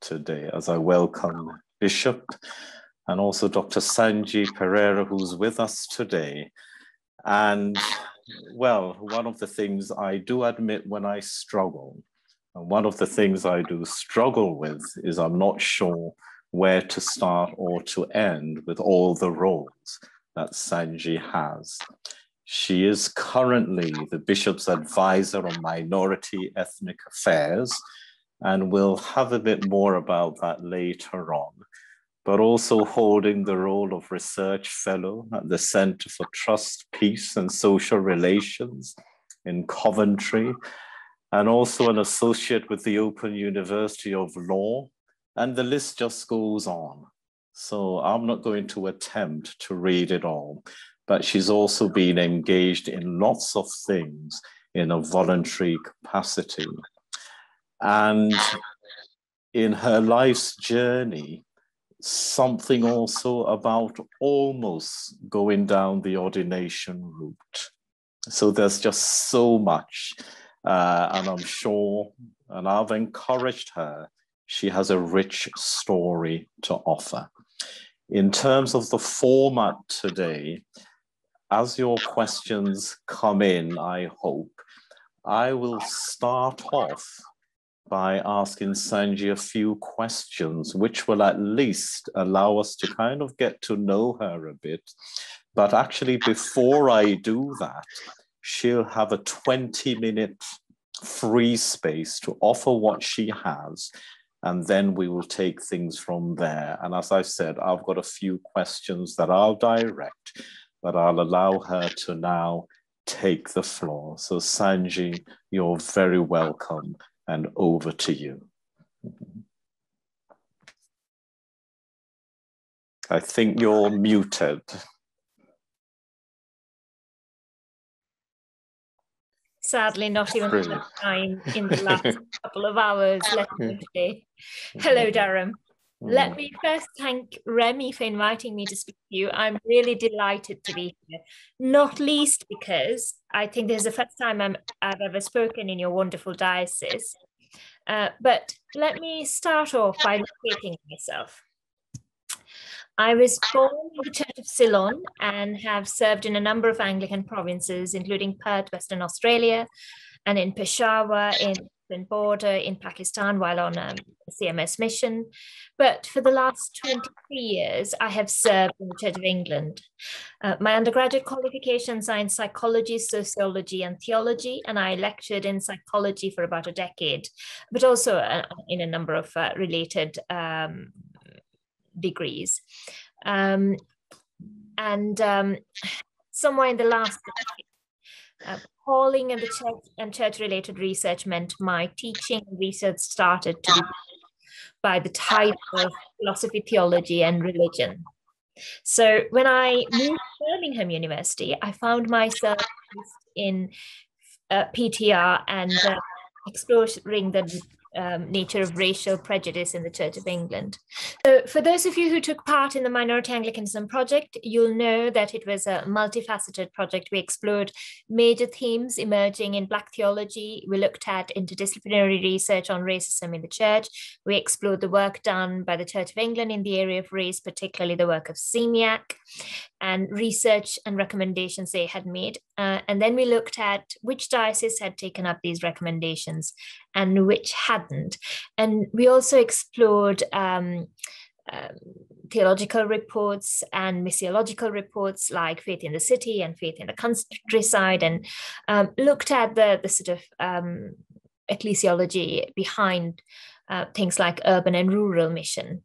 today as I welcome Bishop and also Dr. Sanjee Perrera, who's with us today. And well, one of the things I do admit when I struggle, and one of the things I do struggle with is I'm not sure where to start or to end with all the roles that Sanjee has. She is currently the Bishop's advisor on minority ethnic affairs, and we'll have a bit more about that later on, but also holding the role of research fellow at the Center for Trust, Peace and Social Relations in Coventry, and also an associate with the Open University of Law, and the list just goes on. So I'm not going to attempt to read it all, but she's also been engaged in lots of things in a voluntary capacity. And in her life's journey, something also about almost going down the ordination route. So there's just so much, and I'm sure, and I've encouraged her, she has a rich story to offer. In terms of the format today, as your questions come in, I hope, I will start off by asking Sanjee a few questions, which will at least allow us to kind of get to know her a bit. But actually, before I do that, she'll have a 20-minute free space to offer what she has, and then we will take things from there. And as I said, I've got a few questions that I'll direct, but I'll allow her to now take the floor. So Sanjee, you're very welcome, and over to you. I think you're muted. Sadly, not even the time in the last couple of hours left today. Hello, Durham. Let me first thank Remi for inviting me to speak to you. I'm really delighted to be here, not least because I think this is the first time I've ever spoken in your wonderful diocese. But let me start off by locating myself. I was born in the Church of Ceylon and have served in a number of Anglican provinces, including Perth, Western Australia, and in Peshawar, in the border, in Pakistan, while on a CMS mission. But for the last 23 years, I have served in the Church of England. My undergraduate qualifications are in psychology, sociology, and theology, and I lectured in psychology for about a decade, but also in a number of related degrees. Somewhere in the last decade, calling in the church and church-related research meant my teaching and research started to be by the type of philosophy, theology, and religion. So when I moved to Birmingham University, I found myself in PTR and exploring the nature of racial prejudice in the Church of England. So for those of you who took part in the Minority Anglicanism project, you'll know that it was a multifaceted project. We explored major themes emerging in Black theology. We looked at interdisciplinary research on racism in the Church. We explored the work done by the Church of England in the area of race, particularly the work of Semiac, and research and recommendations they had made. And then we looked at which dioceses had taken up these recommendations and which hadn't. And we also explored theological reports and missiological reports like Faith in the City and Faith in the Countryside, and looked at the sort of ecclesiology behind things like urban and rural mission.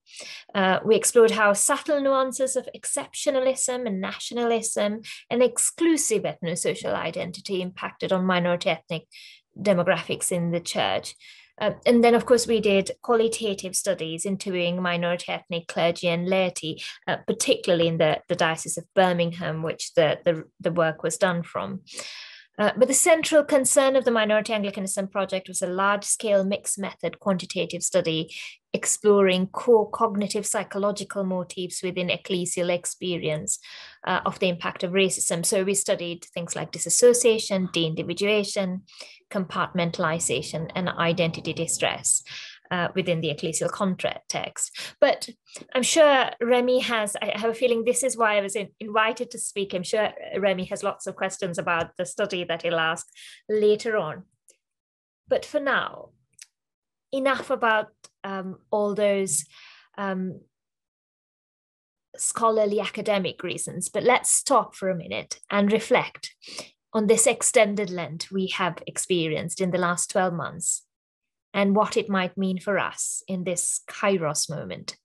We explored how subtle nuances of exceptionalism and nationalism and exclusive ethno-social identity impacted on minority ethnic demographics in the Church. And then, of course, we did qualitative studies interviewing minority ethnic clergy and laity, particularly in the Diocese of Birmingham, which the work was done from. But the central concern of the Minority Anglicanism project was a large-scale mixed-method quantitative study exploring core cognitive psychological motifs within ecclesial experience of the impact of racism. So we studied things like disassociation, de-individuation, compartmentalization, and identity distress. within the ecclesial context. But I'm sure Remi has, I have a feeling this is why I was invited to speak. I'm sure Remi has lots of questions about the study that he'll ask later on. But for now, enough about all those scholarly academic reasons, but let's stop for a minute and reflect on this extended Lent we have experienced in the last 12 months and what it might mean for us in this Kairos moment,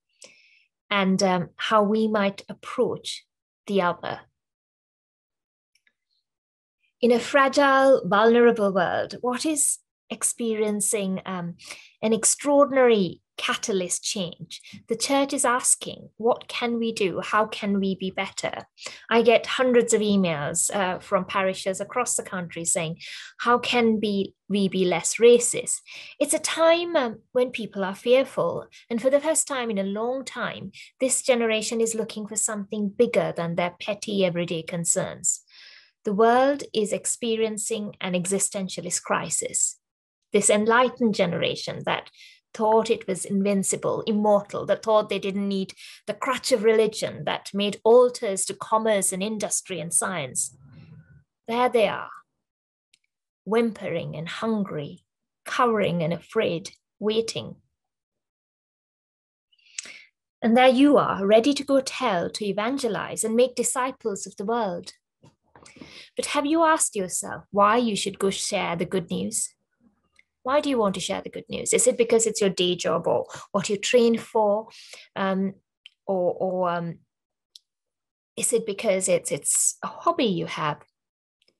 and how we might approach the other. In a fragile, vulnerable world, what is experiencing an extraordinary catalyst change, the church is asking, what can we do? How can we be better? I get hundreds of emails from parishes across the country saying, how can we be less racist? It's a time when people are fearful. And for the first time in a long time, this generation is looking for something bigger than their petty everyday concerns. The world is experiencing an existentialist crisis. This enlightened generation that thought it was invincible, immortal, that thought they didn't need the crutch of religion, that made altars to commerce and industry and science. There they are, whimpering and hungry, cowering and afraid, waiting. And there you are, ready to go tell, to evangelize and make disciples of the world. But have you asked yourself why you should go share the good news? Why do you want to share the good news? Is it because it's your day job or what you trained for? Or is it because it's a hobby you have?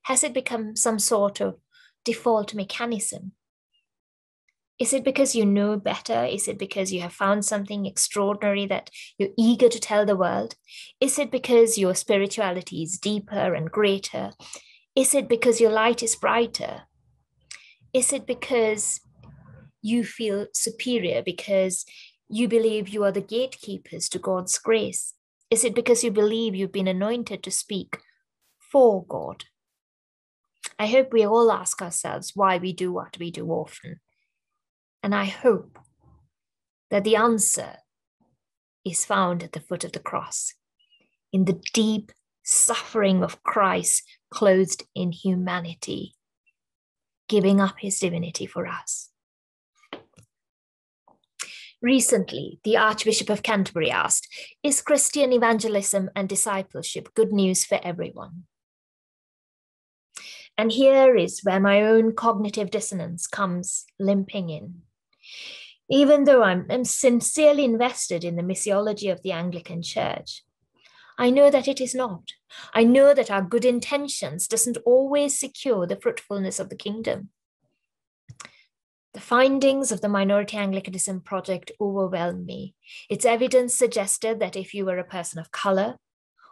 Has it become some sort of default mechanism? Is it because you know better? Is it because you have found something extraordinary that you're eager to tell the world? Is it because your spirituality is deeper and greater? Is it because your light is brighter? Is it because you feel superior, because you believe you are the gatekeepers to God's grace? Is it because you believe you've been anointed to speak for God? I hope we all ask ourselves why we do what we do often. And I hope that the answer is found at the foot of the cross, in the deep suffering of Christ clothed in humanity, giving up his divinity for us. Recently, the Archbishop of Canterbury asked, is Christian evangelism and discipleship good news for everyone? And here is where my own cognitive dissonance comes limping in. Even though I'm sincerely invested in the missiology of the Anglican Church, I know that it is not. I know that our good intentions doesn't always secure the fruitfulness of the kingdom. The findings of the Minority Anglicanism Project overwhelmed me. Its evidence suggested that if you were a person of colour,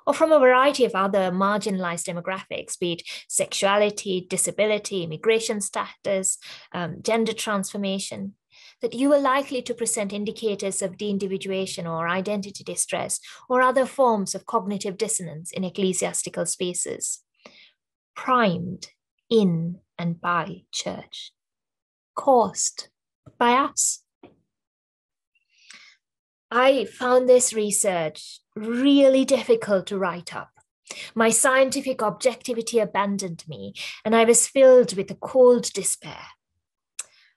or from a variety of other marginalised demographics, be it sexuality, disability, immigration status, gender transformation, that you were likely to present indicators of de-individuation or identity distress or other forms of cognitive dissonance in ecclesiastical spaces, primed in and by church, caused by us. I found this research really difficult to write up. My scientific objectivity abandoned me, and I was filled with a cold despair.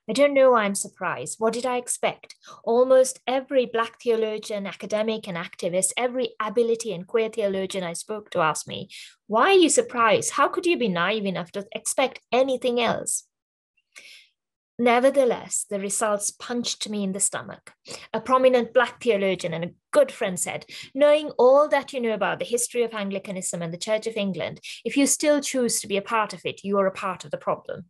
I don't know why I'm surprised. What did I expect? Almost every Black theologian, academic and activist, every ability and queer theologian I spoke to asked me, why are you surprised? How could you be naive enough to expect anything else? Nevertheless, the results punched me in the stomach. A prominent Black theologian and a good friend said, knowing all that you know about the history of Anglicanism and the Church of England, if you still choose to be a part of it, you are a part of the problem.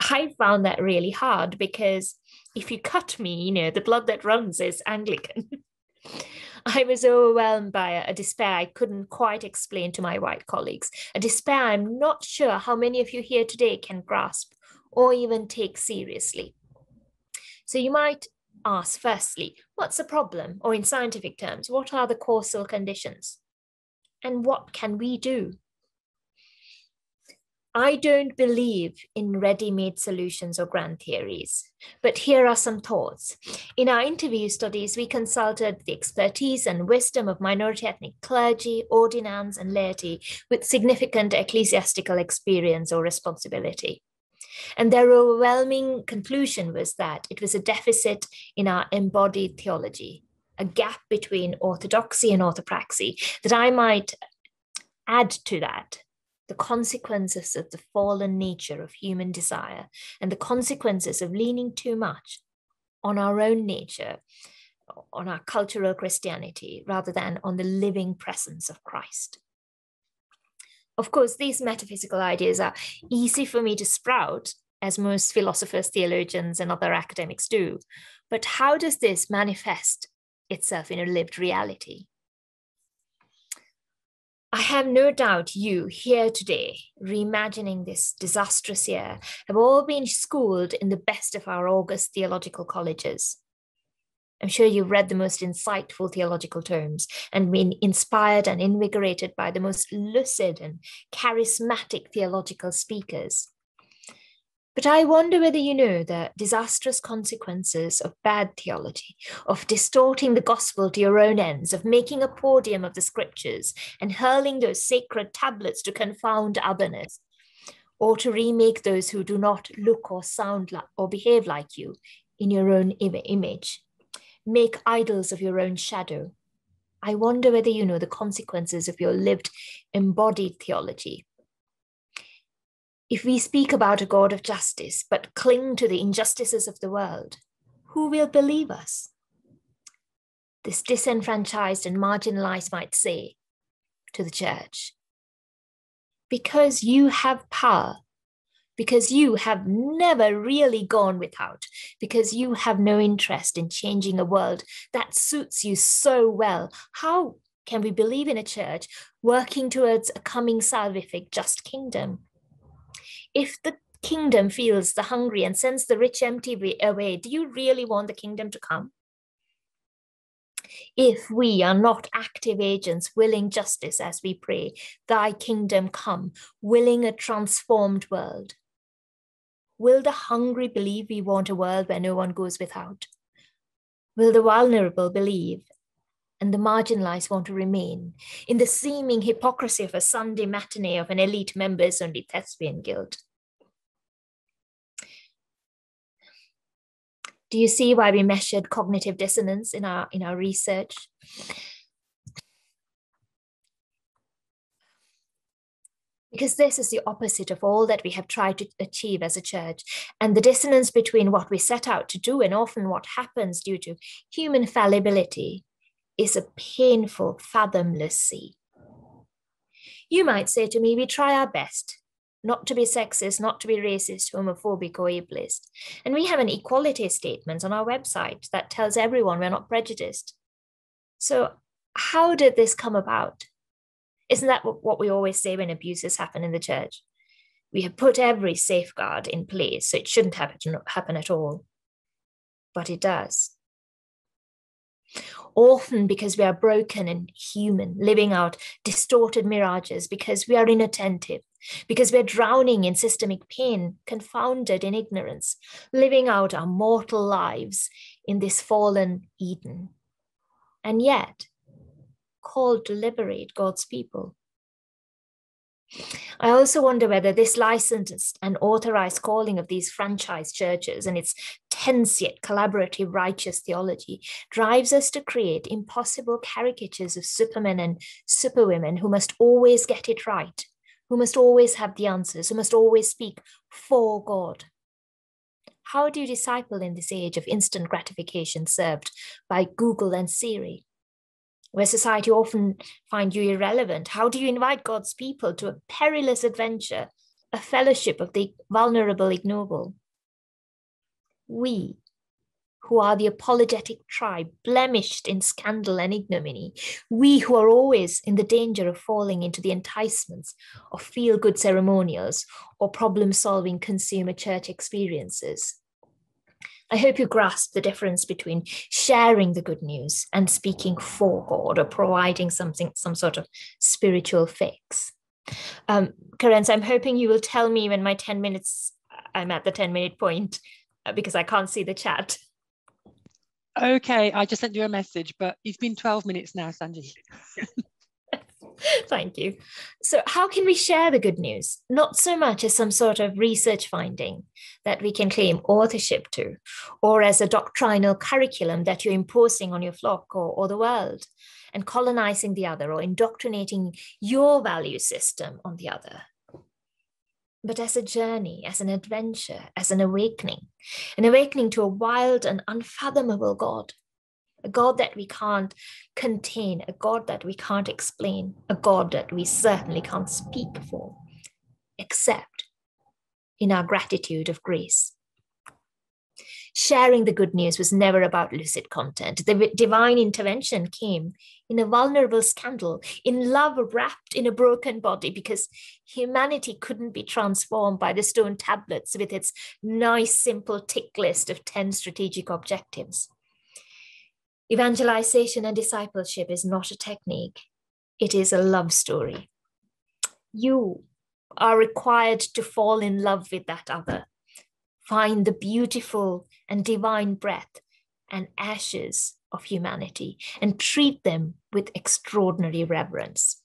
I found that really hard because if you cut me, the blood that runs is Anglican. I was overwhelmed by a despair I couldn't quite explain to my white colleagues, a despair I'm not sure how many of you here today can grasp or even take seriously. So you might ask, firstly, what's the problem? Or in scientific terms, what are the causal conditions? And what can we do? I don't believe in ready-made solutions or grand theories, but here are some thoughts. In our interview studies, we consulted the expertise and wisdom of minority ethnic clergy, ordinands, and laity with significant ecclesiastical experience or responsibility. And their overwhelming conclusion was that it was a deficit in our embodied theology, a gap between orthodoxy and orthopraxy, that I might add to that the consequences of the fallen nature of human desire and the consequences of leaning too much on our own nature, on our cultural Christianity, rather than on the living presence of Christ. Of course, these metaphysical ideas are easy for me to sprout, as most philosophers, theologians, and other academics do. But how does this manifest itself in a lived reality? I have no doubt you here today, reimagining this disastrous year, have all been schooled in the best of our august theological colleges. I'm sure you've read the most insightful theological tomes and been inspired and invigorated by the most lucid and charismatic theological speakers. But I wonder whether you know the disastrous consequences of bad theology, of distorting the gospel to your own ends, of making a podium of the scriptures and hurling those sacred tablets to confound otherness, or to remake those who do not look or sound like or behave like you in your own image. Make idols of your own shadow. I wonder whether you know the consequences of your lived, embodied theology. If we speak about a God of justice, but cling to the injustices of the world, who will believe us? This disenfranchised and marginalized might say to the church, because you have power, because you have never really gone without, because you have no interest in changing a world that suits you so well, how can we believe in a church working towards a coming salvific just kingdom? If the kingdom feels the hungry and sends the rich empty away, do you really want the kingdom to come? If we are not active agents willing justice as we pray, thy kingdom come, willing a transformed world, will the hungry believe we want a world where no one goes without? Will the vulnerable believe and the marginalized want to remain in the seeming hypocrisy of a Sunday matinee of an elite members-only thespian guild? Do you see why we measured cognitive dissonance in our research? Because this is the opposite of all that we have tried to achieve as a church. And the dissonance between what we set out to do and often what happens due to human fallibility is a painful, fathomless sea. You might say to me, we try our best not to be sexist, not to be racist, homophobic, or ableist. And we have an equality statement on our website that tells everyone we're not prejudiced. So how did this come about? Isn't that what we always say when abuses happen in the church? We have put every safeguard in place, so it shouldn't happen at all. But it does. Often because we are broken and human, living out distorted mirages, because we are inattentive, because we're drowning in systemic pain, confounded in ignorance, living out our mortal lives in this fallen Eden. And yet, called to liberate God's people. I also wonder whether this licensed and authorized calling of these franchise churches and its tense yet collaborative righteous theology drives us to create impossible caricatures of supermen and superwomen who must always get it right, who must always have the answers, who must always speak for God. How do you disciple in this age of instant gratification served by Google and Siri? Where society often find you irrelevant, how do you invite God's people to a perilous adventure, a fellowship of the vulnerable ignoble? We, who are the apologetic tribe, blemished in scandal and ignominy, we who are always in the danger of falling into the enticements of feel-good ceremonials or problem-solving consumer church experiences. I hope you grasp the difference between sharing the good news and speaking for God or providing some sort of spiritual fix. Karenz, I'm hoping you will tell me when my 10 minutes, I'm at the 10-minute point, because I can't see the chat. Okay, I just sent you a message, but it's been 12 minutes now, Sanjee. Thank you. So how can we share the good news? Not so much as some sort of research finding that we can claim authorship to, or as a doctrinal curriculum that you're imposing on your flock or the world, and colonizing the other or indoctrinating your value system on the other, but as a journey, as an adventure, as an awakening to a wild and unfathomable God, a God that we can't contain, a God that we can't explain, a God that we certainly can't speak for, except in our gratitude of grace. Sharing the good news was never about lucid content. The divine intervention came in a vulnerable scandal, in love wrapped in a broken body, because humanity couldn't be transformed by the stone tablets with its nice, simple tick list of 10 strategic objectives. Evangelization and discipleship is not a technique. It is a love story. You are required to fall in love with that other, find the beautiful and divine breath and ashes of humanity, and treat them with extraordinary reverence.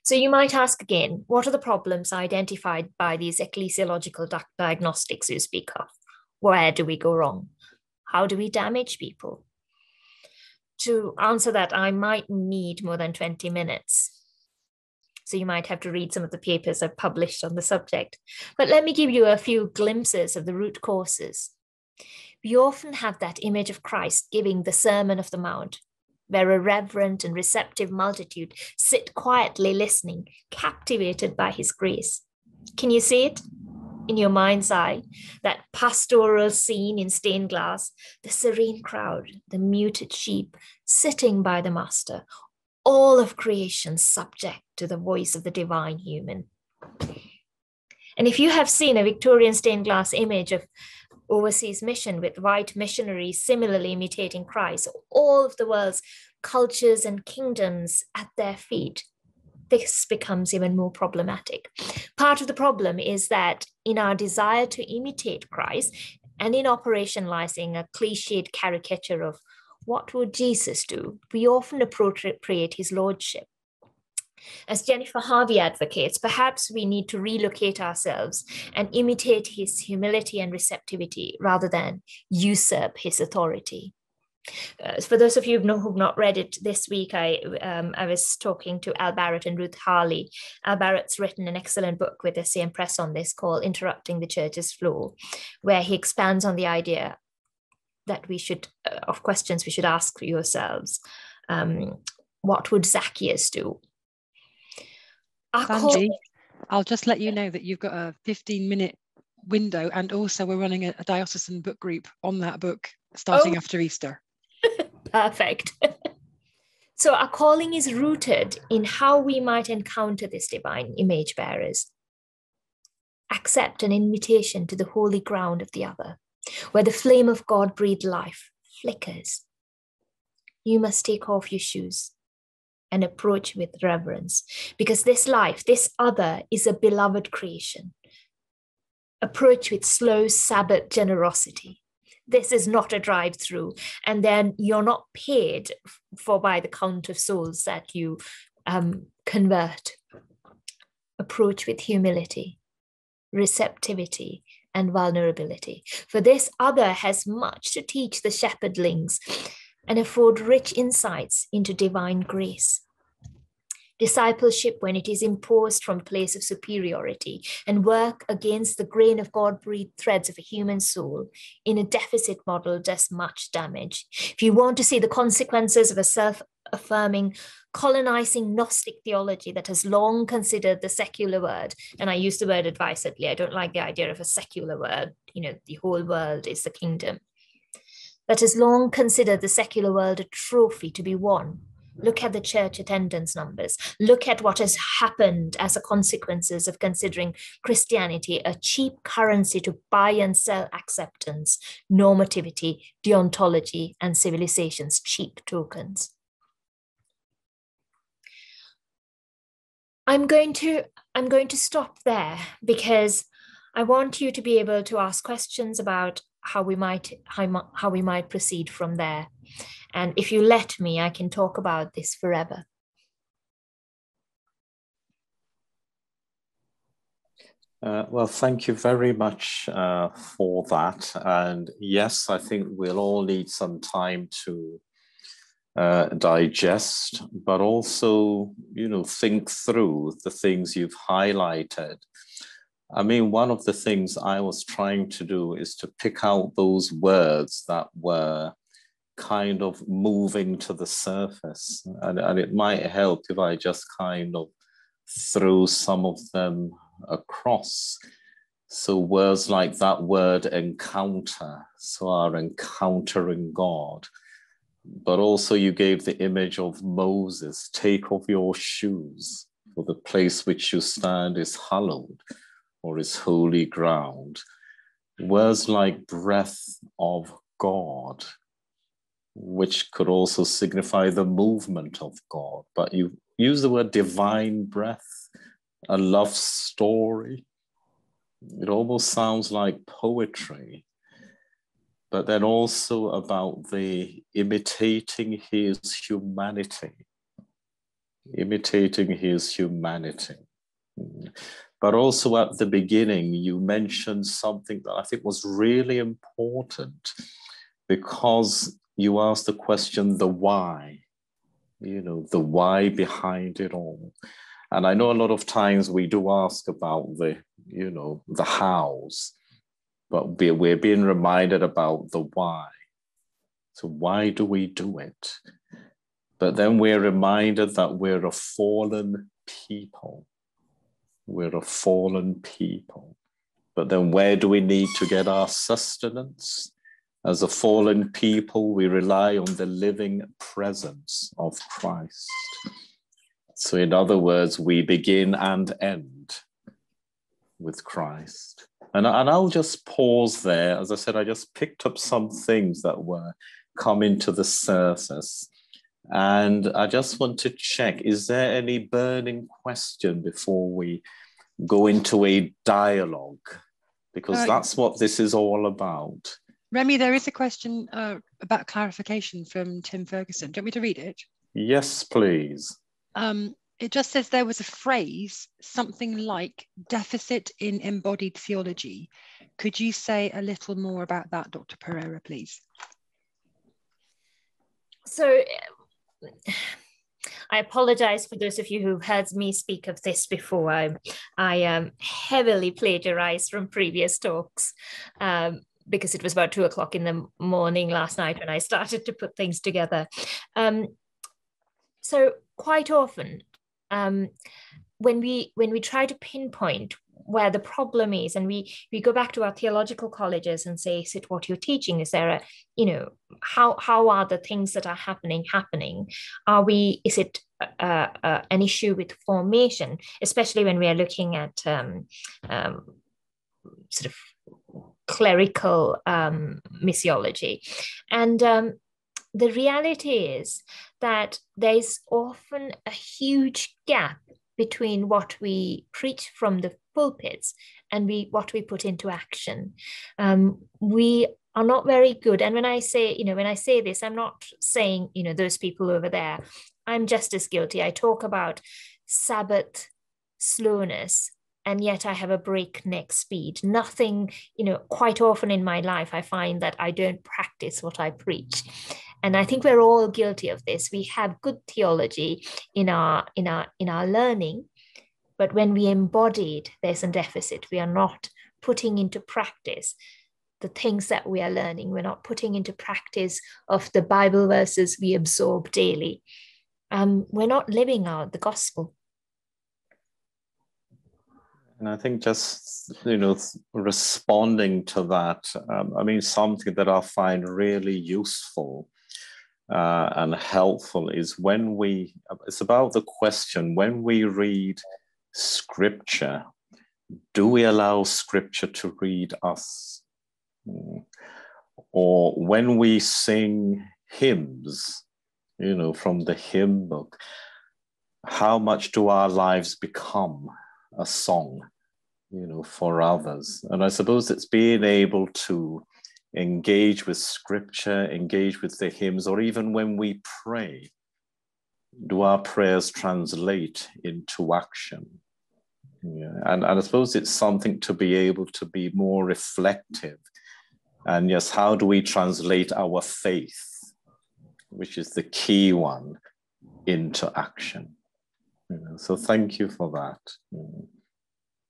So you might ask again, what are the problems identified by these ecclesiological diagnostics you speak of? Where do we go wrong? How do we damage people? To answer that, I might need more than 20 minutes. So you might have to read some of the papers I've published on the subject. But let me give you a few glimpses of the root causes. We often have that image of Christ giving the Sermon of the Mount, where a reverent and receptive multitude sit quietly listening, captivated by his grace. Can you see it in your mind's eye? That pastoral scene in stained glass, the serene crowd, the muted sheep sitting by the master, all of creation subject to the voice of the divine human. And if you have seen a Victorian stained glass image of overseas mission with white missionaries similarly imitating Christ, all of the world's cultures and kingdoms at their feet, this becomes even more problematic. Part of the problem is that in our desire to imitate Christ and in operationalizing a cliched caricature of what would Jesus do, we often appropriate his lordship. As Jennifer Harvey advocates, perhaps we need to relocate ourselves and imitate his humility and receptivity rather than usurp his authority. For those of you who've not read it this week, I was talking to Al Barrett and Ruth Harley. Al Barrett's written an excellent book with the same press on this called Interrupting the Church's Flow, where he expands on the idea that we should, of questions we should ask yourselves. What would Zacchaeus do? Sanjee, I'll just let you know that you've got a 15-minute window, and also we're running a diocesan book group on that book starting after Easter. Perfect. So our calling is rooted in how we might encounter this divine image bearers. Accept an invitation to the holy ground of the other, where the flame of God-breathed life flickers. You must take off your shoes and approach with reverence, because this life, this other, is a beloved creation. Approach with slow Sabbath generosity. This is not a drive-through, and then you're not paid for by the count of souls that you convert. Approach with humility, receptivity, and vulnerability. For this other has much to teach the shepherdlings and afford rich insights into divine grace. Discipleship, when it is imposed from a place of superiority and work against the grain of God-breathed threads of a human soul in a deficit model, does much damage. If you want to see the consequences of a self-affirming, colonizing Gnostic theology that has long considered the secular word, and I use the word advisedly, I don't like the idea of a secular word, the whole world is the kingdom, that has long considered the secular world a trophy to be won. Look at the church attendance numbers. Look at what has happened as a consequences of considering Christianity a cheap currency to buy and sell acceptance, normativity, deontology, and civilization's cheap tokens. I'm going to stop there because I want you to be able to ask questions about how we might proceed from there. And if you let me, I can talk about this forever. Well, thank you very much for that. And yes, I think we'll all need some time to digest, but also, think through the things you've highlighted. I mean, one of the things I was trying to do is to pick out those words that were kind of moving to the surface. And it might help if I just kind of throw some of them across. So words like that word encounter, so our encountering God. But also you gave the image of Moses, take off your shoes, for the place which you stand is hallowed, or is holy ground. Words like breath of God, which could also signify the movement of God. But you use the word divine breath, a love story. It almost sounds like poetry. But then also about the imitating his humanity. Imitating his humanity. But also at the beginning, you mentioned something that I think was really important, because you asked the question, the why, the why behind it all. And I know a lot of times we do ask about the hows, but we're being reminded about the why. So why do we do it? But then we're reminded that we're a fallen people. We're a fallen people. But then where do we need to get our sustenance? As a fallen people, we rely on the living presence of Christ. So in other words, we begin and end with Christ. And I'll just pause there. As I said, I just picked up some things that were coming to the surface. And I just want to check, is there any burning question before we go into a dialogue? Because that's what this is all about. Remi, there is a question about clarification from Tim Ferguson. Do you want me to read it? Yes, please. It just says there was a phrase, something like deficit in embodied theology. Could you say a little more about that, Dr. Perrera, please? So I apologize for those of you who've heard me speak of this before. I heavily plagiarized from previous talks because it was about 2 o'clock in the morning last night when I started to put things together. So quite often, when we try to pinpoint where the problem is, and we go back to our theological colleges and say, is it what you're teaching? Is there how are the things that are happening? Is it an issue with formation, especially when we are looking at sort of clerical missiology? And the reality is that there's often a huge gap between what we preach from the pulpits and what we put into action. We are not very good. And when I say this, I'm not saying, those people over there. I'm just as guilty. I talk about Sabbath slowness, and yet I have a breakneck speed. Nothing, quite often in my life, I find that I don't practice what I preach. And I think we're all guilty of this. We have good theology in our learning, but when we embody it, there's a deficit. We are not putting into practice the things that we are learning. We're not putting into practice of the Bible verses we absorb daily. We're not living out the gospel. And I think just, responding to that, something that I find really useful and helpful is it's about the question, when we read scripture, do we allow scripture to read us? Or when we sing hymns, from the hymn book, how much do our lives become a song, for others? And I suppose it's being able to engage with scripture, engage with the hymns, or even when we pray, do our prayers translate into action? Yeah. And I suppose it's something to be able to be more reflective. And yes, how do we translate our faith, which is the key one, into action? So thank you for that.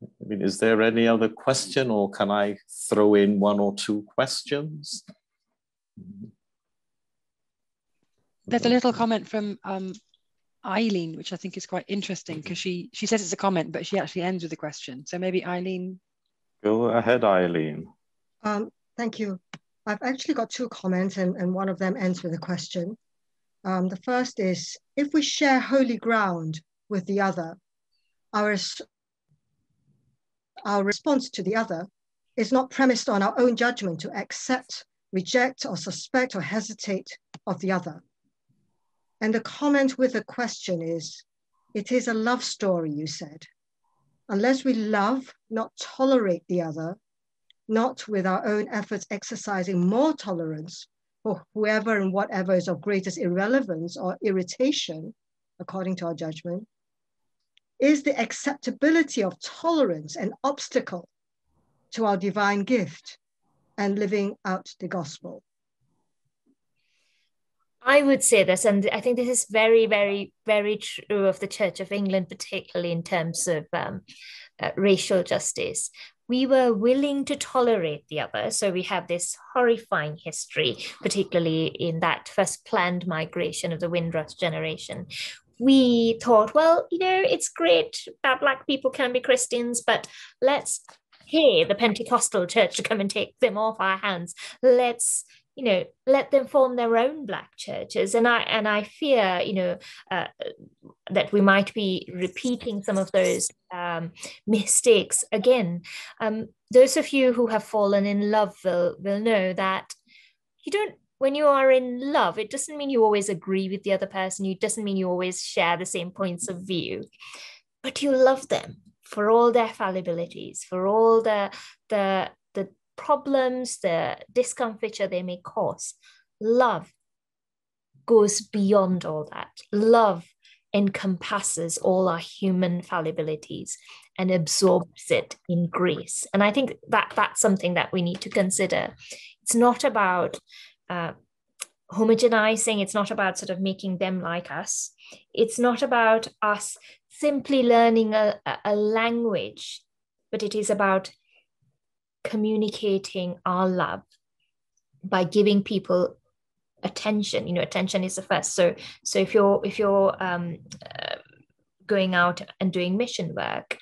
I mean, is there any other question, or can I throw in one or two questions? There's a little comment from Eileen, which I think is quite interesting, because she says it's a comment, but she actually ends with a question. So maybe Eileen. Go ahead, Eileen. Thank you. I've actually got two comments, and one of them ends with a question. The first is, if we share holy ground with the other, our response to the other is not premised on our own judgment to accept, reject, or suspect or hesitate of the other. And the comment with the question is, it is a love story, you said. Unless we love, not tolerate the other, not with our own efforts exercising more tolerance for whoever and whatever is of greatest irrelevance or irritation, according to our judgment, is the acceptability of tolerance an obstacle to our divine gift and living out the gospel? I would say this, and I think this is very, very, very true of the Church of England, particularly in terms of racial justice. We were willing to tolerate the other. So we have this horrifying history, particularly in that first planned migration of the Windrush generation. We thought, well, it's great that Black people can be Christians, but let's pay the Pentecostal church to come and take them off our hands. Let's let them form their own Black churches. And I fear, that we might be repeating some of those mistakes again. Those of you who have fallen in love will know that when you are in love, it doesn't mean you always agree with the other person. It doesn't mean you always share the same points of view, but you love them for all their fallibilities, for all the problems, the discomfiture they may cause. Love goes beyond all that. Love encompasses all our human fallibilities and absorbs it in grace. And I think that that's something that we need to consider. It's not about homogenizing. It's not about sort of making them like us. It's not about us simply learning a language, but it is about communicating our love by giving people attention. Attention is the first. So if you're going out and doing mission work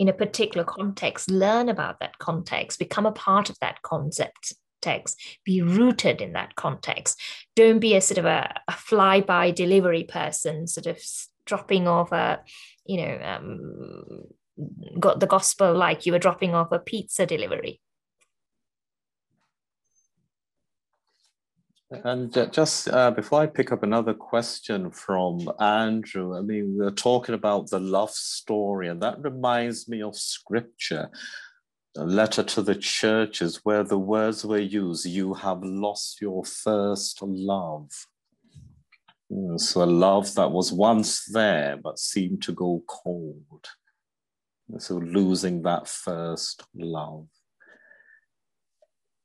in a particular context, learn about that context, become a part of that context, be rooted in that context. Don't be a sort of a fly-by delivery person, sort of dropping off got the gospel like you were dropping off a pizza delivery. And just before I pick up another question from Andrew, I mean, we're talking about the love story, and that reminds me of scripture, a letter to the churches where the words were used, you have lost your first love. So a love that was once there, but seemed to go cold. So losing that first love.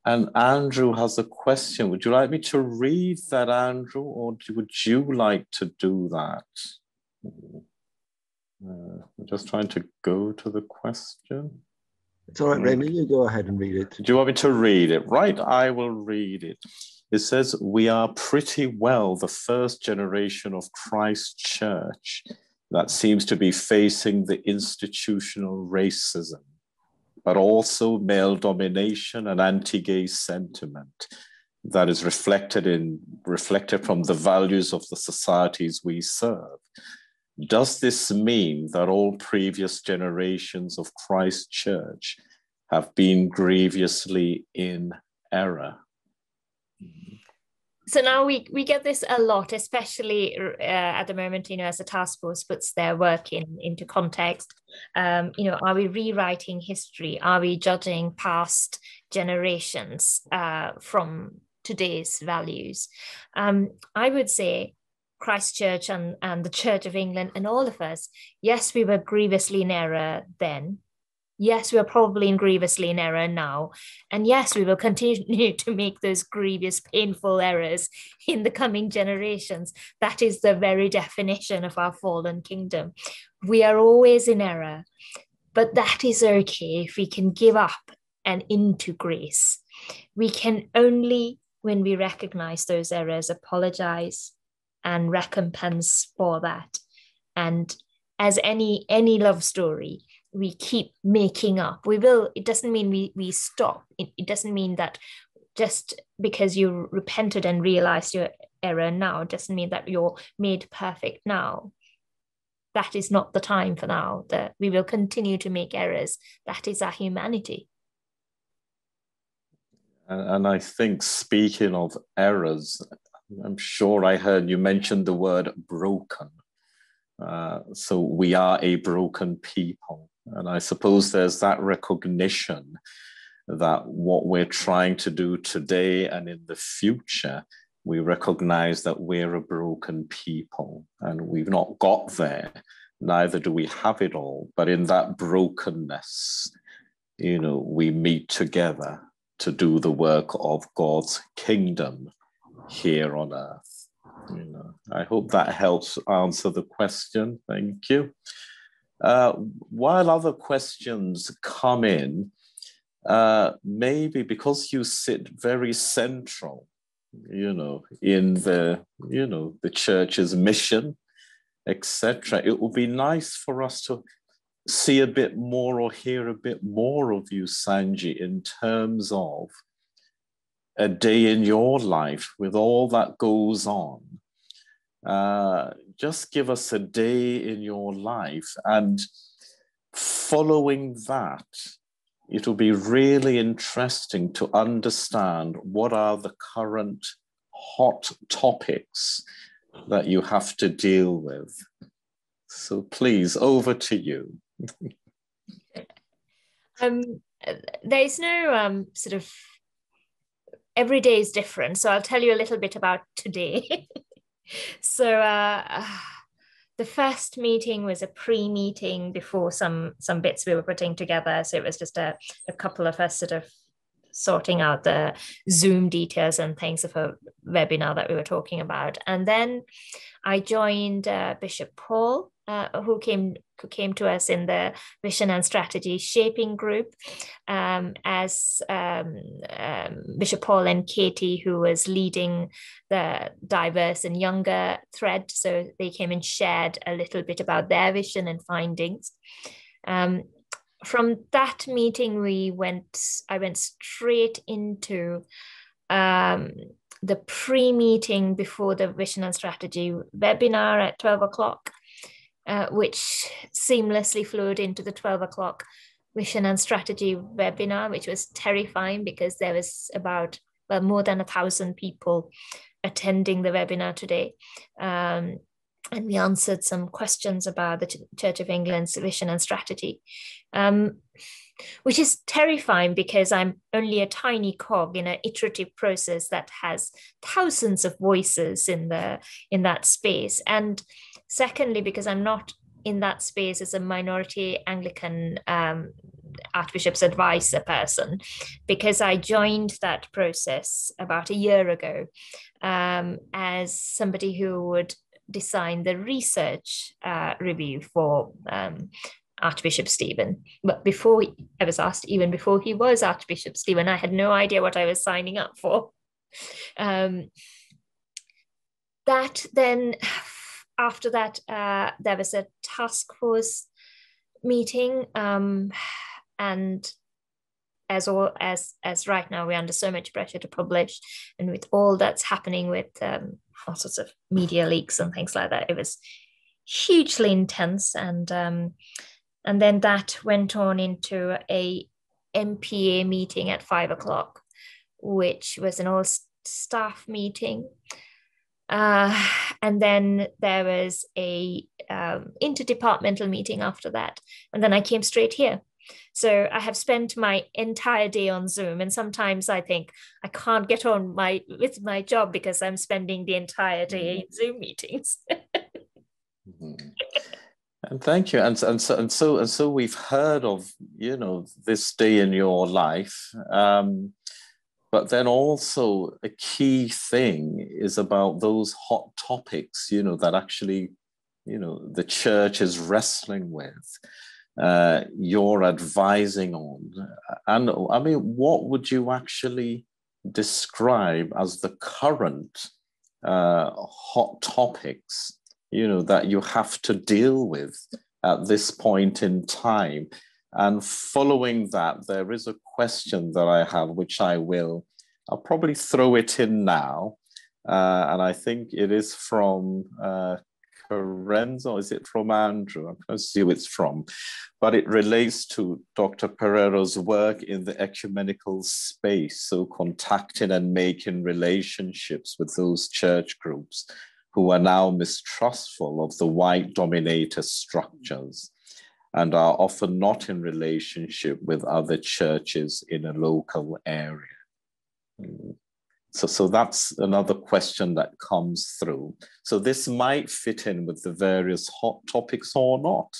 And Andrew has a question. Would you like me to read that, Andrew, or would you like to do that? I'm just trying to go to the question. It's all right, Remi, you go ahead and read it. Do you want me to read it? Right, I will read it. It says, we are pretty well the first generation of Christ Church that seems to be facing the institutional racism, but also male domination and anti-gay sentiment that is reflected from the values of the societies we serve. Does this mean that all previous generations of Christ Church have been grievously in error? So now we get this a lot, especially at the moment, as the task force puts their work into context. Are we rewriting history? Are we judging past generations from today's values? I would say Christchurch and the Church of England and all of us, yes, we were grievously in error then. Yes, we are probably grievously in error now. And yes, we will continue to make those grievous, painful errors in the coming generations. That is the very definition of our fallen kingdom. We are always in error, but that is okay if we can give up and into grace. We can only, when we recognize those errors, apologize and recompense for that. And as any love story, we keep making up. It doesn't mean we stop. It doesn't mean that just because you repented and realized your error now, doesn't mean that you're made perfect now. That is not the time for now. That we will continue to make errors. That is our humanity. And I think, speaking of errors, I'm sure I heard you mention the word broken. So we are a broken people. And I suppose there's that recognition that what we're trying to do today and in the future, we recognize that we're a broken people and we've not got there. Neither do we have it all. But in that brokenness, we meet together to do the work of God's kingdom here on earth. I hope that helps answer the question. Thank you. While other questions come in, maybe because you sit very central, in the church's mission, etc., it would be nice for us to see a bit more or hear a bit more of you, Sanjee, in terms of a day in your life with all that goes on. Just give us a day in your life, and following that, it'll be really interesting to understand what are the current hot topics that you have to deal with. So please, over to you. There's no sort of, every day is different. So I'll tell you a little bit about today. So the first meeting was a pre-meeting before some bits we were putting together. So it was just a couple of us sort of sorting out the Zoom details and things of a webinar that we were talking about. And then I joined Bishop Paul, who came to us in the Vision and Strategy Shaping Group, as Bishop Paul and Katie, who was leading the diverse and younger thread. So they came and shared a little bit about their vision and findings. From that meeting, I went straight into the pre-meeting before the Vision and Strategy webinar at 12 o'clock. Which seamlessly flowed into the 12 o'clock Vision and Strategy webinar, which was terrifying because there was about more than 1,000 people attending the webinar today. And we answered some questions about the Church of England's vision and strategy, which is terrifying because I'm only a tiny cog in an iterative process that has thousands of voices in that space. And secondly, because I'm not in that space as a minority Anglican Archbishop's advisor person, because I joined that process about a year ago as somebody who would design the research review for Archbishop Stephen. But I was asked, even before he was Archbishop Stephen, I had no idea what I was signing up for. After that, there was a task force meeting, and as right now we're under so much pressure to publish, and with all that's happening with all sorts of media leaks and things like that, it was hugely intense, and then that went on into a MPA meeting at 5 o'clock, which was an staff meeting. And then there was a interdepartmental meeting after that. And then I came straight here. So I have spent my entire day on Zoom, and sometimes I think I can't get on with my job because I'm spending the entire day in Zoom meetings. And thank you. And so we've heard of, you know, this day in your life. But then also a key thing is about those hot topics, you know, that actually, you know, the church is wrestling with. You're advising on. And I mean, what would you actually describe as the current hot topics, you know, that you have to deal with at this point in time? And following that, there is a question that I have, which I'll probably throw it in now. And I think it is from Karenz, or is it from Andrew? I'm going to see who it's from. But it relates to Dr. Perrera's work in the ecumenical space, so contacting and making relationships with those church groups who are now mistrustful of the white dominator structures and are often not in relationship with other churches in a local area. So that's another question that comes through. So this might fit in with the various hot topics or not.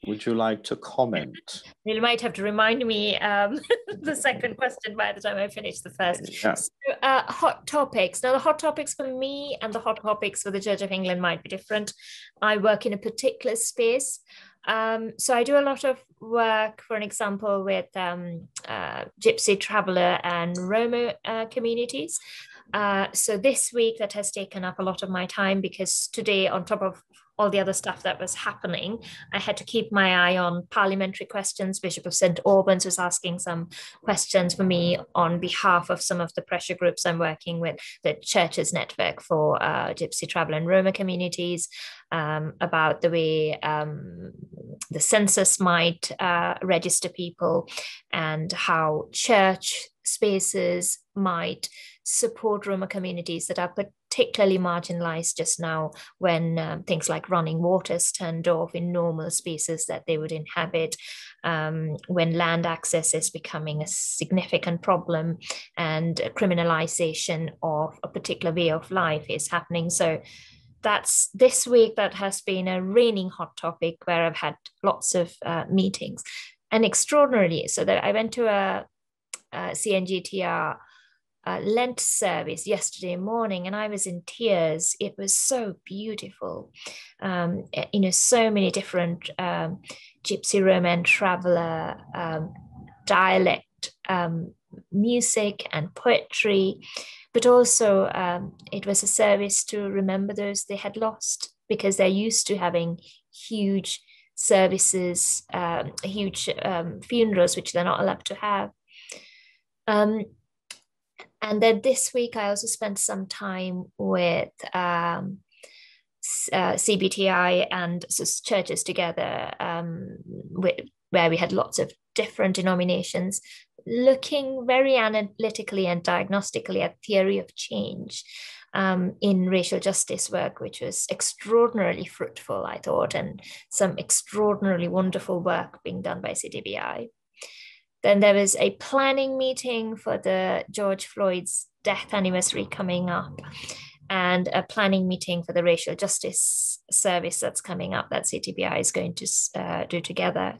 Would you like to comment? You might have to remind me the second question by the time I finish the first. Yeah. So, hot topics. Now, the hot topics for me and the hot topics for the Church of England might be different. I work in a particular space. So I do a lot of work, for an example, with Gypsy, Traveller and Roma communities. So this week that has taken up a lot of my time, because today, on top of all the other stuff that was happening, I had to keep my eye on parliamentary questions. Bishop of St. Albans was asking some questions for me on behalf of some of the pressure groups I'm working with, the Churches Network for Gypsy, Traveller and Roma communities, about the way the census might register people and how church spaces might support Roma communities that are particularly marginalized just now, when things like running water is turned off in normal spaces that they would inhabit, when land access is becoming a significant problem and criminalization of a particular way of life is happening. So that's this week that has been a reigning hot topic, where I've had lots of meetings. And extraordinarily, so that I went to a CNGTR Lent service yesterday morning, and I was in tears. It was so beautiful. You know, so many different Gypsy, Roma and Traveller dialect music and poetry, but also it was a service to remember those they had lost, because they're used to having huge services, huge funerals, which they're not allowed to have. And then this week, I also spent some time with CBTI and churches together, where we had lots of different denominations looking very analytically and diagnostically at theory of change in racial justice work, which was extraordinarily fruitful, I thought, and some extraordinarily wonderful work being done by CDBI. Then there was a planning meeting for the George Floyd's death anniversary coming up, and a planning meeting for the racial justice service that's coming up that CTBI is going to do together.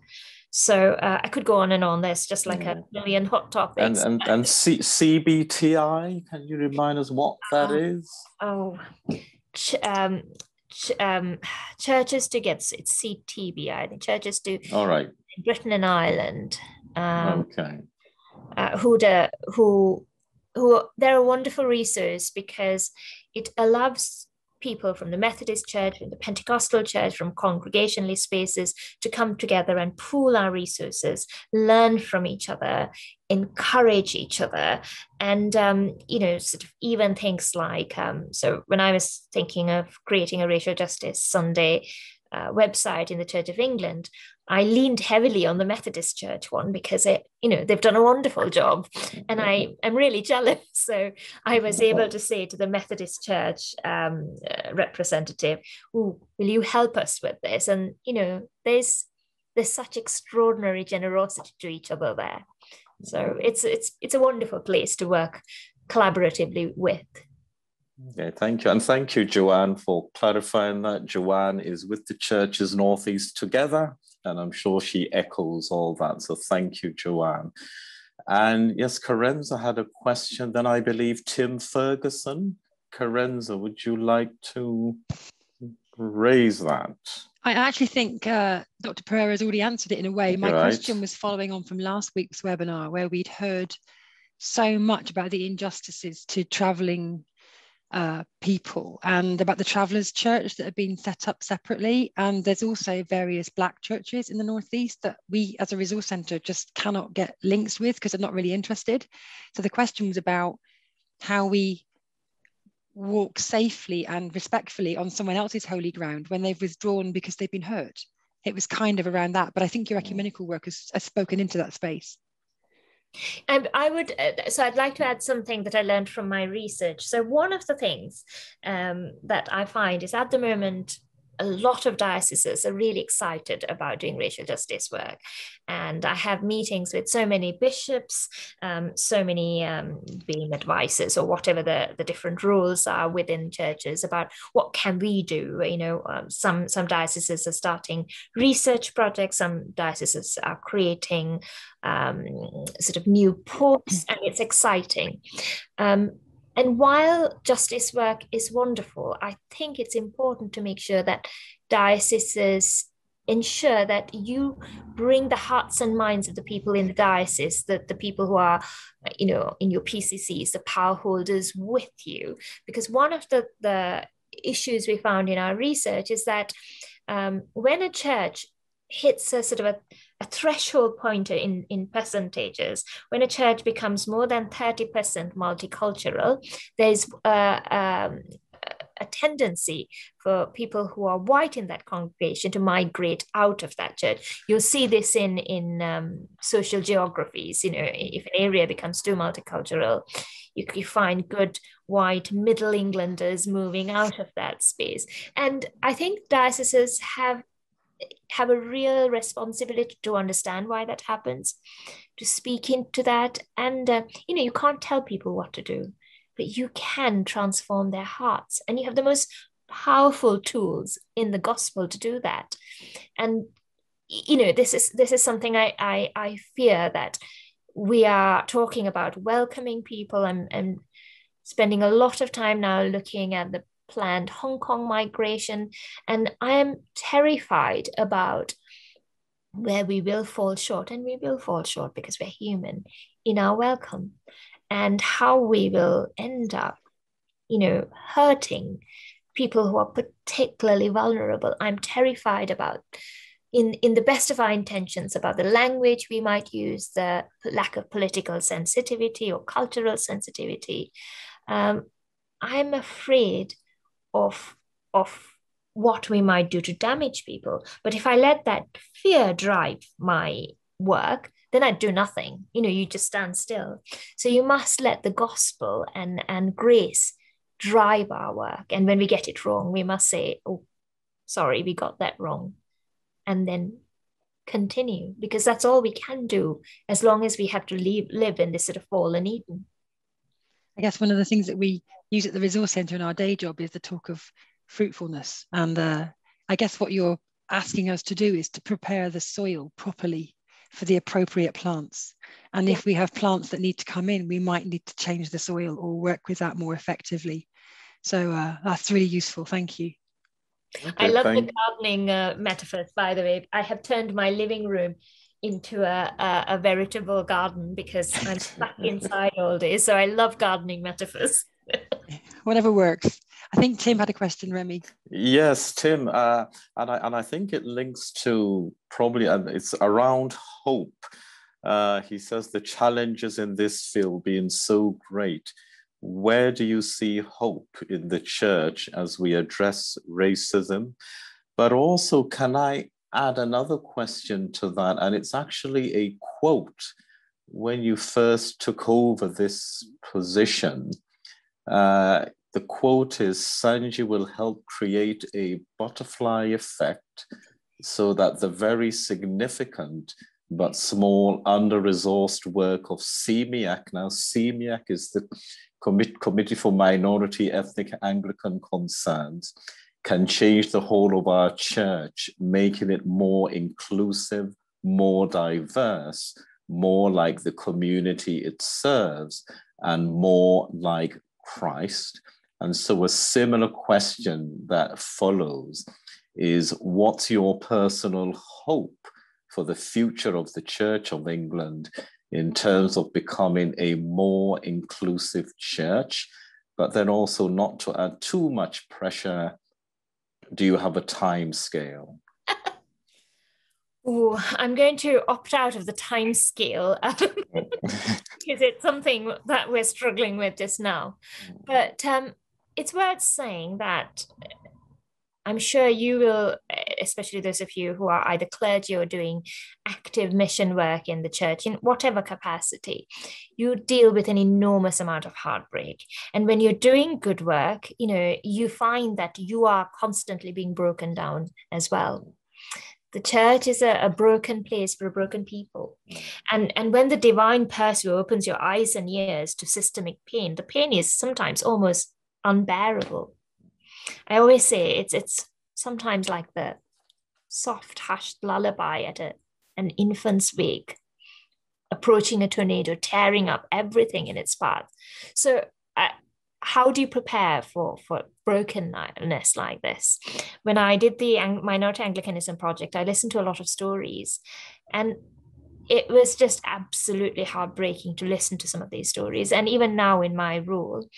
So I could go on and on. There's just like a million hot topics. And CBTI, can you remind us what that is? Churches Together. It's CTBI. I think Churches Do. All right. Britain and Ireland. Okay. Who they're a wonderful resource, because it allows people from the Methodist Church, from the Pentecostal Church, from congregationalist spaces to come together and pool our resources, learn from each other, encourage each other, and you know, sort of even things like so when I was thinking of creating a Racial Justice Sunday website in the Church of England, I leaned heavily on the Methodist Church one, because they've done a wonderful job, and I'm really jealous So I was able to say to the Methodist Church representative, "Ooh, will you help us with this?" And, you know, there's such extraordinary generosity to each other there. So it's a wonderful place to work collaboratively with. Okay, thank you. And thank you, Joanne, for clarifying that. Joanne is with the Churches Northeast Together, and I'm sure she echoes all that. So thank you, Joanne. And yes, Carenza had a question. Then I believe Tim Ferguson. Carenza, would you like to raise that? I actually think Dr. Perrera has already answered it in a way. My question was following on from last week's webinar, where we'd heard so much about the injustices to travelling people and about the Travellers' Church that have been set up separately. And there's also various Black churches in the Northeast that we as a resource centre just cannot get links with because they're not really interested. So the question was about how we walk safely and respectfully on someone else's holy ground when they've withdrawn because they've been hurt. It was kind of around that, but I think your ecumenical work has spoken into that space. And I would, so I'd like to add something that I learned from my research. So one of the things that I find is at the moment, a lot of dioceses are really excited about doing racial justice work. And I have meetings with so many bishops, so many BAME advisors, or whatever the different rules are within churches about what can we do. You know, some dioceses are starting research projects, some dioceses are creating sort of new ports, and it's exciting. And while justice work is wonderful, I think it's important to make sure that dioceses ensure that you bring the hearts and minds of the people in the diocese, that the people who are, you know, in your PCCs, the power holders with you. Because one of the issues we found in our research is that when a church hits a sort of a threshold pointer in percentages, when a church becomes more than 30% multicultural, there's a tendency for people who are white in that congregation to migrate out of that church. You'll see this in social geographies. You know, if an area becomes too multicultural, you find good white Middle Englanders moving out of that space. And I think dioceses have a real responsibility to understand why that happens, to speak into that. And, you know, you can't tell people what to do, but you can transform their hearts. And you have the most powerful tools in the gospel to do that. And, you know, this is something I fear that we are talking about, welcoming people. I'm spending a lot of time now looking at the planned Hong Kong migration, and I am terrified about where we will fall short, and we will fall short because we're human, in our welcome, and how we will end up, you know, hurting people who are particularly vulnerable. I'm terrified about, in the best of our intentions, about the language we might use, the lack of political sensitivity or cultural sensitivity. I'm afraid of what we might do to damage people. But if I let that fear drive my work, then I'd do nothing. You know, you just stand still. So you must let the gospel and grace drive our work. And when we get it wrong, we must say, oh, sorry, we got that wrong. And then continue, because that's all we can do as long as we have to live in this sort of fallen Eden. I guess one of the things that we use at the Resource Centre in our day job is the talk of fruitfulness. And I guess what you're asking us to do is to prepare the soil properly for the appropriate plants. And if we have plants that need to come in, we might need to change the soil or work with that more effectively. So that's really useful. Thank you. Okay, I love the gardening metaphors, by the way. I have turned my living room into a veritable garden because I'm stuck inside all day. So I love gardening metaphors. Whatever works. I think Tim had a question, Remi. Yes, Tim, and I think it links to probably, and it's around hope. He says the challenges in this field being so great. Where do you see hope in the church as we address racism? But also, can I add another question to that? And it's actually a quote when you first took over this position. The quote is, Sanjee will help create a butterfly effect so that the very significant but small under-resourced work of CMIAC, now CMIAC is the Committee for Minority Ethnic Anglican Concerns, can change the whole of our church, making it more inclusive, more diverse, more like the community it serves, and more like Christ. And so a similar question that follows is, what's your personal hope for the future of the Church of England in terms of becoming a more inclusive church, but then also not to add too much pressure? Do you have a time scale? Oh, I'm going to opt out of the time scale because it's something that we're struggling with just now. But it's worth saying that I'm sure you will, especially those of you who are either clergy or doing active mission work in the church in whatever capacity, you deal with an enormous amount of heartbreak. And when you're doing good work, you know, you find that you are constantly being broken down as well. The church is a broken place for a broken people. And when the divine pursuer opens your eyes and ears to systemic pain, the pain is sometimes almost unbearable. I always say it's sometimes like the soft, hushed lullaby at an infant's wake, approaching a tornado, tearing up everything in its path. So how do you prepare for brokenness like this? When I did the Minority Anglicanism project, I listened to a lot of stories, and it was just absolutely heartbreaking to listen to some of these stories. And even now in my role,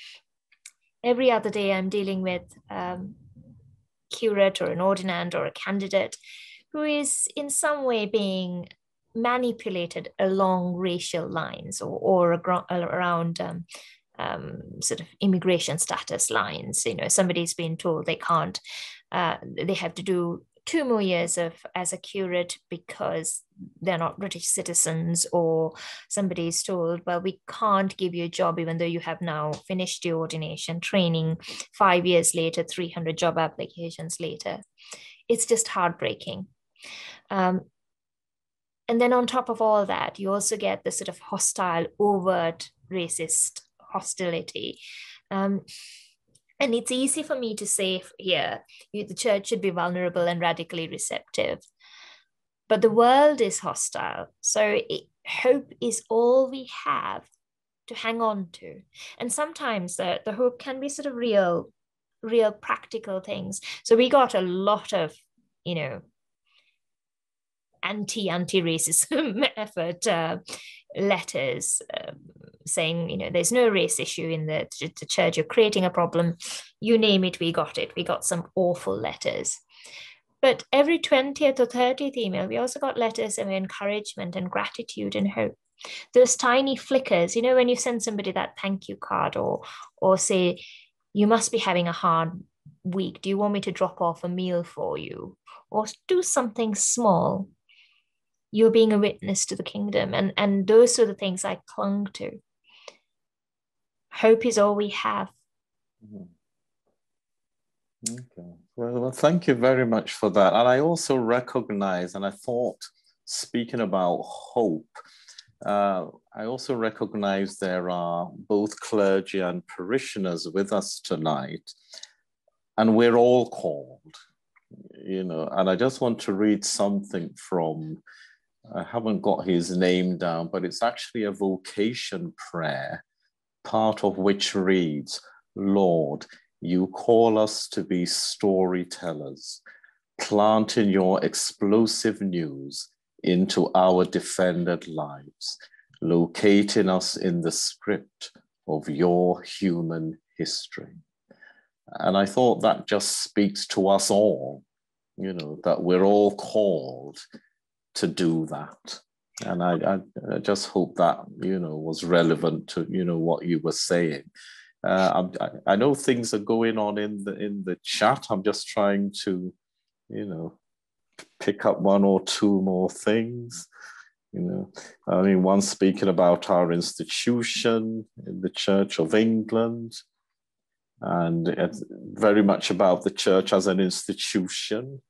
every other day I'm dealing with curate or an ordinand or a candidate who is in some way being manipulated along racial lines or around sort of immigration status lines. You know, somebody's been told they can't, they have to do 2 more years as a curate because they're not British citizens, or somebody's told, well, we can't give you a job even though you have now finished your ordination training 5 years later, 300 job applications later. It's just heartbreaking. And then on top of all that, you also get the sort of hostile, overt racist hostility. And it's easy for me to say here, the church should be vulnerable and radically receptive. But the world is hostile. So hope is all we have to hang on to. And sometimes the hope can be sort of real practical things. So we got a lot of, you know, anti-racism effort letters saying, you know, there's no race issue in the church, you're creating a problem, you name it, we got it. We got some awful letters. But every 20th or 30th email, we also got letters of encouragement and gratitude and hope. Those tiny flickers, you know, when you send somebody that thank you card or say, you must be having a hard week, do you want me to drop off a meal for you? Or do something small. You're being a witness to the kingdom. And those are the things I clung to. Hope is all we have. Okay. Well, thank you very much for that. And I also recognize, and I thought, speaking about hope, I also recognize there are both clergy and parishioners with us tonight, and we're all called, you know, and I just want to read something from, I haven't got his name down, but it's actually a vocation prayer, part of which reads, Lord, you call us to be storytellers, planting your explosive news into our defended lives, locating us in the script of your human history. And I thought that just speaks to us all, you know, that we're all called to do that. And I just hope that, you know, was relevant to, you know, what you were saying. I know things are going on in the chat. I'm just trying to, you know, pick up one or two more things. You know, I mean, one speaking about our institution in the Church of England, and it's very much about the church as an institution.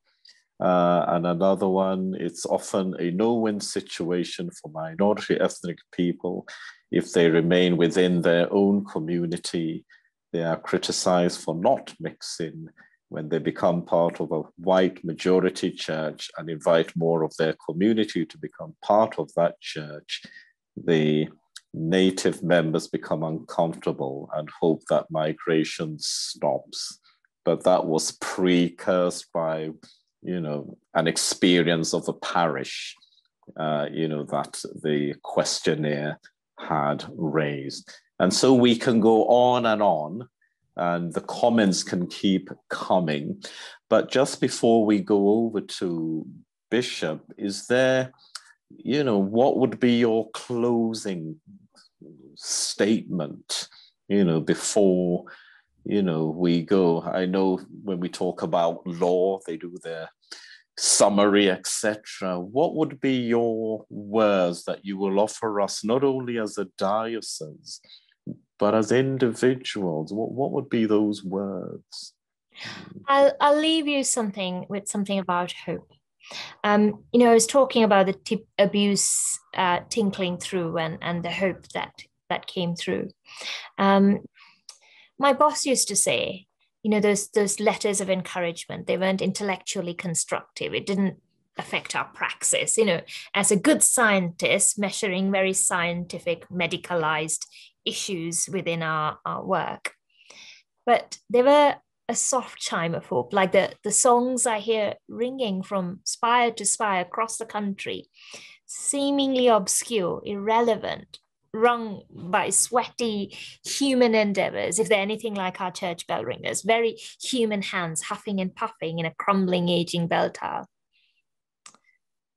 And another one, it's often a no-win situation for minority ethnic people. If they remain within their own community, they are criticized for not mixing. When they become part of a white majority church and invite more of their community to become part of that church, the native members become uncomfortable and hope that migration stops. But that was precursed by, you know, an experience of the parish, you know, that the questionnaire had raised. And so we can go on, and the comments can keep coming. But just before we go over to Bishop, is there, you know, what would be your closing statement, you know, before, you know, we go? I know when we talk about law, they do their summary, etc. What would be your words that you will offer us, not only as a diocese, but as individuals? What would be those words? I'll leave you with something about hope. You know, I was talking about the abuse tinkling through and the hope that came through. My boss used to say, you know, those letters of encouragement, they weren't intellectually constructive. It didn't affect our praxis. You know, as a good scientist measuring very scientific, medicalized issues within our work. But they were a soft chime of hope, like the songs I hear ringing from spire to spire across the country, seemingly obscure, irrelevant, rung by sweaty human endeavors, if they're anything like our church bell ringers, very human hands huffing and puffing in a crumbling, aging bell tower.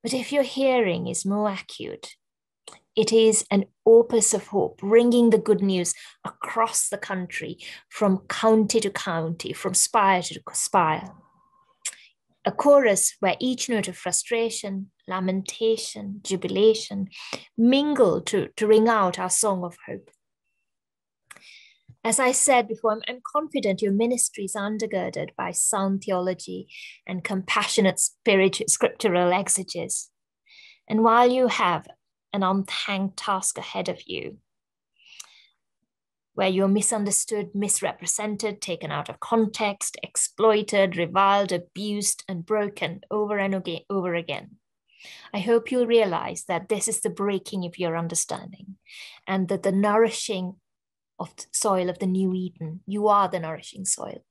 But if your hearing is more acute, it is an opus of hope, bringing the good news across the country, from county to county, from spire to spire. A chorus where each note of frustration, lamentation, jubilation mingle to ring out our song of hope. As I said before, I'm confident your ministry is undergirded by sound theology and compassionate scriptural exegesis. And while you have an unthanked task ahead of you, where you're misunderstood, misrepresented, taken out of context, exploited, reviled, abused, and broken over and over again, I hope you'll realize that this is the breaking of your understanding, and that the nourishing of the soil of the new Eden, you are the nourishing soil.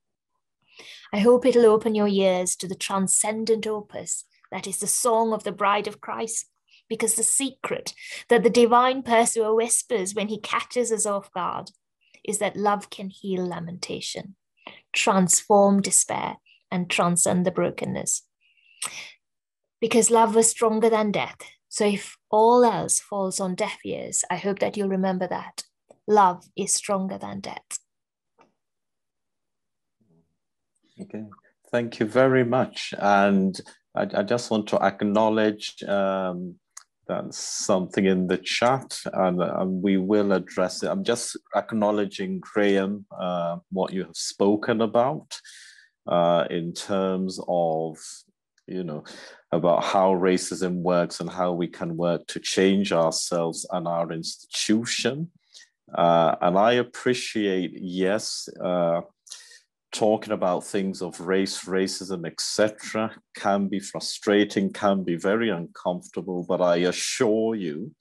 I hope it'll open your ears to the transcendent opus that is the song of the bride of Christ, because the secret that the divine pursuer whispers when he catches us off guard is that love can heal lamentation, transform despair, and transcend the brokenness. Because love was stronger than death. So if all else falls on deaf ears, I hope that you'll remember that. Love is stronger than death. Okay, thank you very much. And I just want to acknowledge that's something in the chat, and we will address it. I'm just acknowledging, Graham, what you have spoken about in terms of, you know, about how racism works and how we can work to change ourselves and our institution. And I appreciate, yes, talking about things of race, racism, etc. can be frustrating, can be very uncomfortable, but I assure you,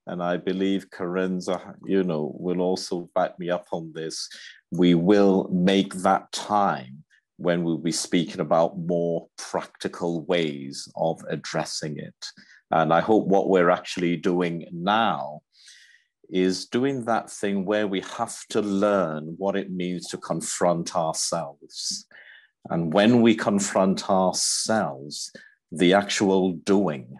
and I believe Carenza, you know, will also back me up on this, we will make that time when we'll be speaking about more practical ways of addressing it. And I hope what we're actually doing now is doing that thing where we have to learn what it means to confront ourselves. And when we confront ourselves, the actual doing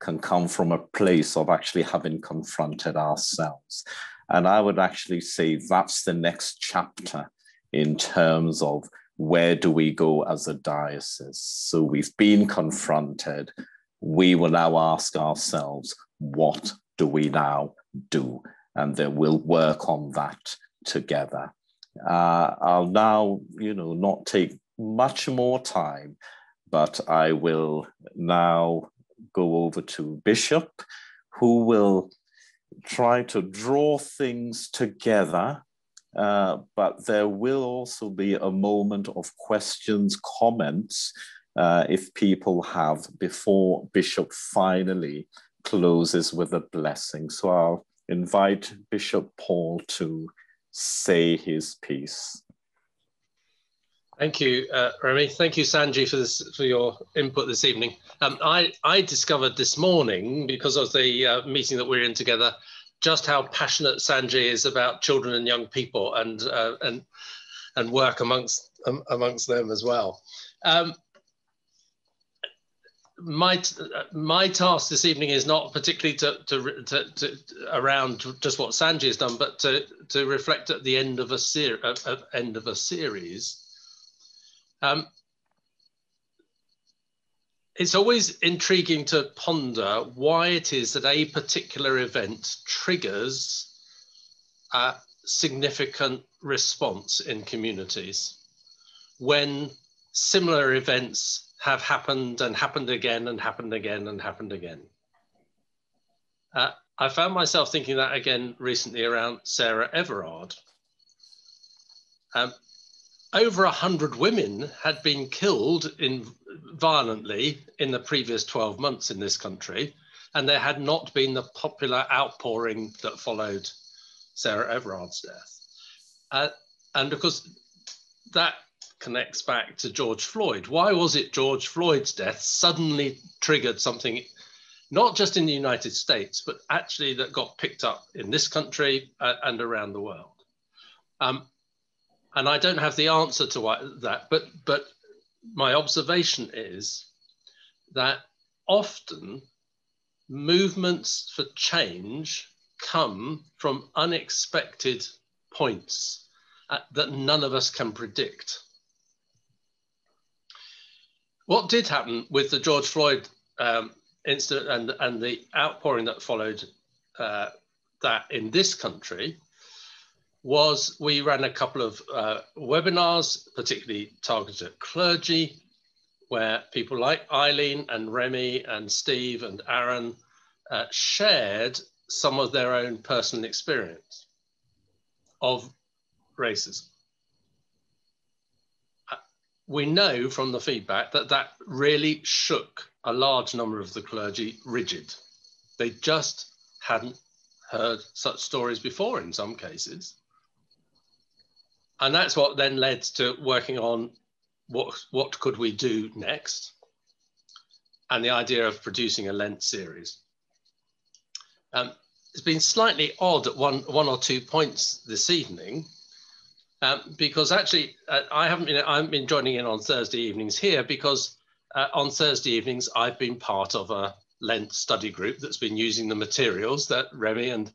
can come from a place of actually having confronted ourselves. And I would actually say that's the next chapter in terms of where do we go as a diocese. So we've been confronted. we will now ask ourselves, what do we now do? And then we'll work on that together. I'll now, not take much more time, but I will now go over to Bishop, who will try to draw things together, but there will also be a moment of questions, comments, if people have, before Bishop finally closes with a blessing. So I'll invite Bishop Paul to say his piece. Thank you, Remi. Thank you, Sanjee, for your input this evening. I discovered this morning, because of the meeting that we're in together, just how passionate Sanjee is about children and young people, and work amongst them as well. My task this evening is not particularly to around just what Sanjee has done, but to reflect at the end of a series. It's always intriguing to ponder why it is that a particular event triggers a significant response in communities when similar events have happened and happened again and happened again and happened again. I found myself thinking that again recently around Sarah Everard. Over 100 women had been killed violently in the previous 12 months in this country, and there had not been the popular outpouring that followed Sarah Everard's death. And of course, that connects back to George Floyd. Why was it George Floyd's death suddenly triggered something, not just in the United States, but actually that got picked up in this country and around the world? And I don't have the answer to that, but my observation is that often movements for change come from unexpected points that none of us can predict. What did happen with the George Floyd incident and the outpouring that followed that in this country was we ran a couple of webinars, particularly targeted at clergy, where people like Eileen and Remi and Steve and Aaron shared some of their own personal experience of racism. We know from the feedback that that really shook a large number of the clergy rigid. They just hadn't heard such stories before in some cases. And that's what then led to working on what could we do next, and the idea of producing a Lent series. It's been slightly odd at one or two points this evening, because actually I've been joining in on Thursday evenings here because on Thursday evenings I've been part of a Lent study group that's been using the materials that Remi and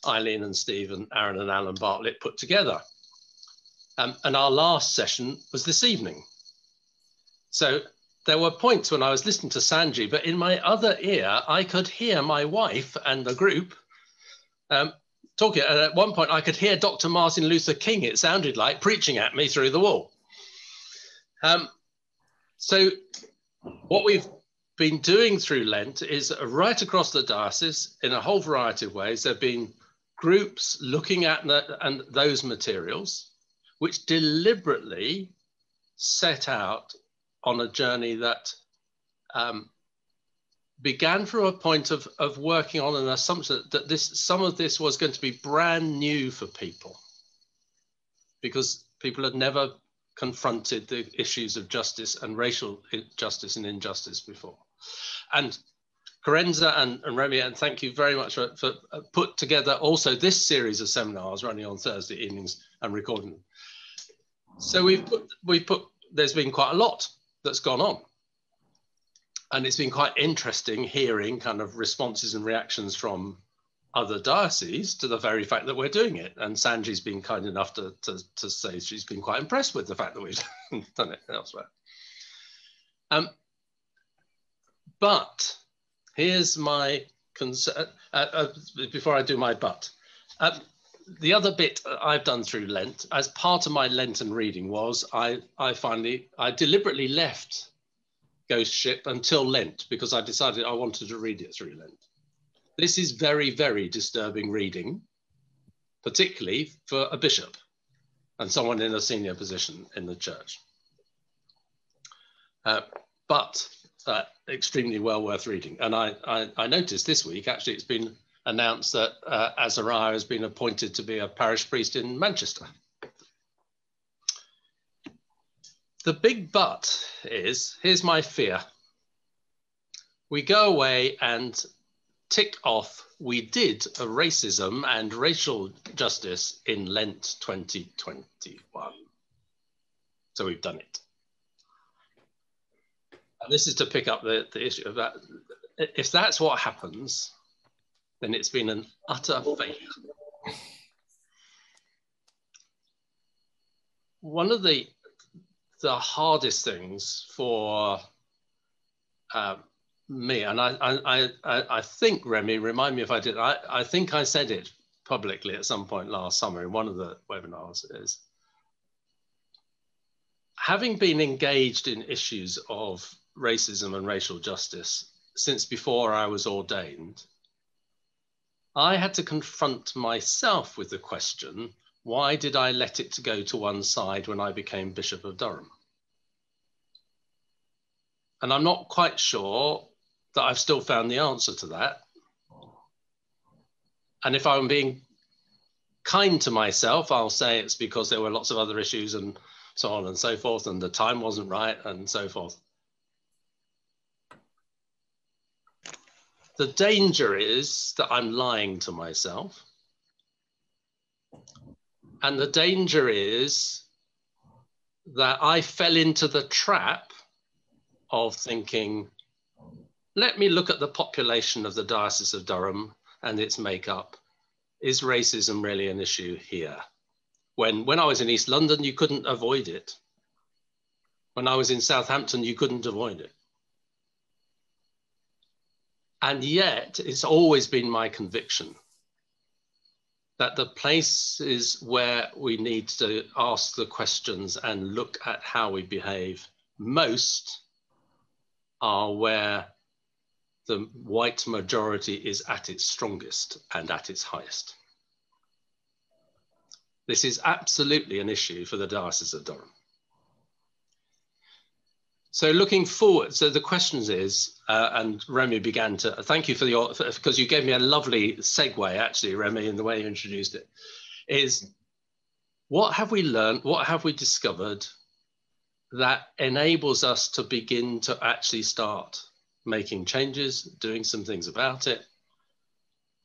Eileen and Steve and Aaron and Alan Bartlett put together. And our last session was this evening. So there were points when I was listening to Sanjee, but in my other ear, I could hear my wife and the group talking. And at one point, I could hear Dr. Martin Luther King, it sounded like, preaching at me through the wall. So what we've been doing through Lent is right across the diocese in a whole variety of ways. There have been groups looking at those materials, which deliberately set out on a journey that began from a point of working on an assumption that some of this was going to be brand new for people, because people had never confronted the issues of justice and racial justice and injustice before. And Carenza and Remi, and thank you very much for put together also this series of seminars running on Thursday evenings and recording them. So there's been quite a lot that's gone on. And it's been quite interesting hearing kind of responses and reactions from other dioceses to the very fact that we're doing it. And Sanjee's been kind enough to say she's been quite impressed with the fact that we've done it elsewhere. But here's my concern, before I do my but. The other bit I've done through Lent, as part of my Lenten reading, was I deliberately left Ghost Ship until Lent because I decided I wanted to read it through Lent. This is very, very disturbing reading, particularly for a bishop and someone in a senior position in the church. But extremely well worth reading. And I noticed this week, actually, it's been announced that Azariah has been appointed to be a parish priest in Manchester. The big but is, here's my fear. We go away and tick off, we did a racism and racial justice in Lent 2021. So we've done it. And this is to pick up the issue of that. If that's what happens, then it's been an utter failure. One of the hardest things for me, and I think, Remi, remind me if I did, I think I said it publicly at some point last summer in one of the webinars, is having been engaged in issues of racism and racial justice since before I was ordained, I had to confront myself with the question, why did I let it go to one side when I became Bishop of Durham? And I'm not quite sure that I've still found the answer to that. And if I'm being kind to myself, I'll say it's because there were lots of other issues and so on and so forth, and the time wasn't right and so forth. The danger is that I'm lying to myself. And the danger is that I fell into the trap of thinking, let me look at the population of the Diocese of Durham and its makeup. Is racism really an issue here? When I was in East London, you couldn't avoid it. When I was in Southampton, you couldn't avoid it. And yet, it's always been my conviction that the places where we need to ask the questions and look at how we behave most are where the white majority is at its strongest and at its highest. This is absolutely an issue for the Diocese of Durham. So looking forward, so the questions is, and Remi began to, thank you for your, because you gave me a lovely segue actually, Remi, in the way you introduced it, is what have we learned, what have we discovered that enables us to begin to actually start making changes, doing some things about it,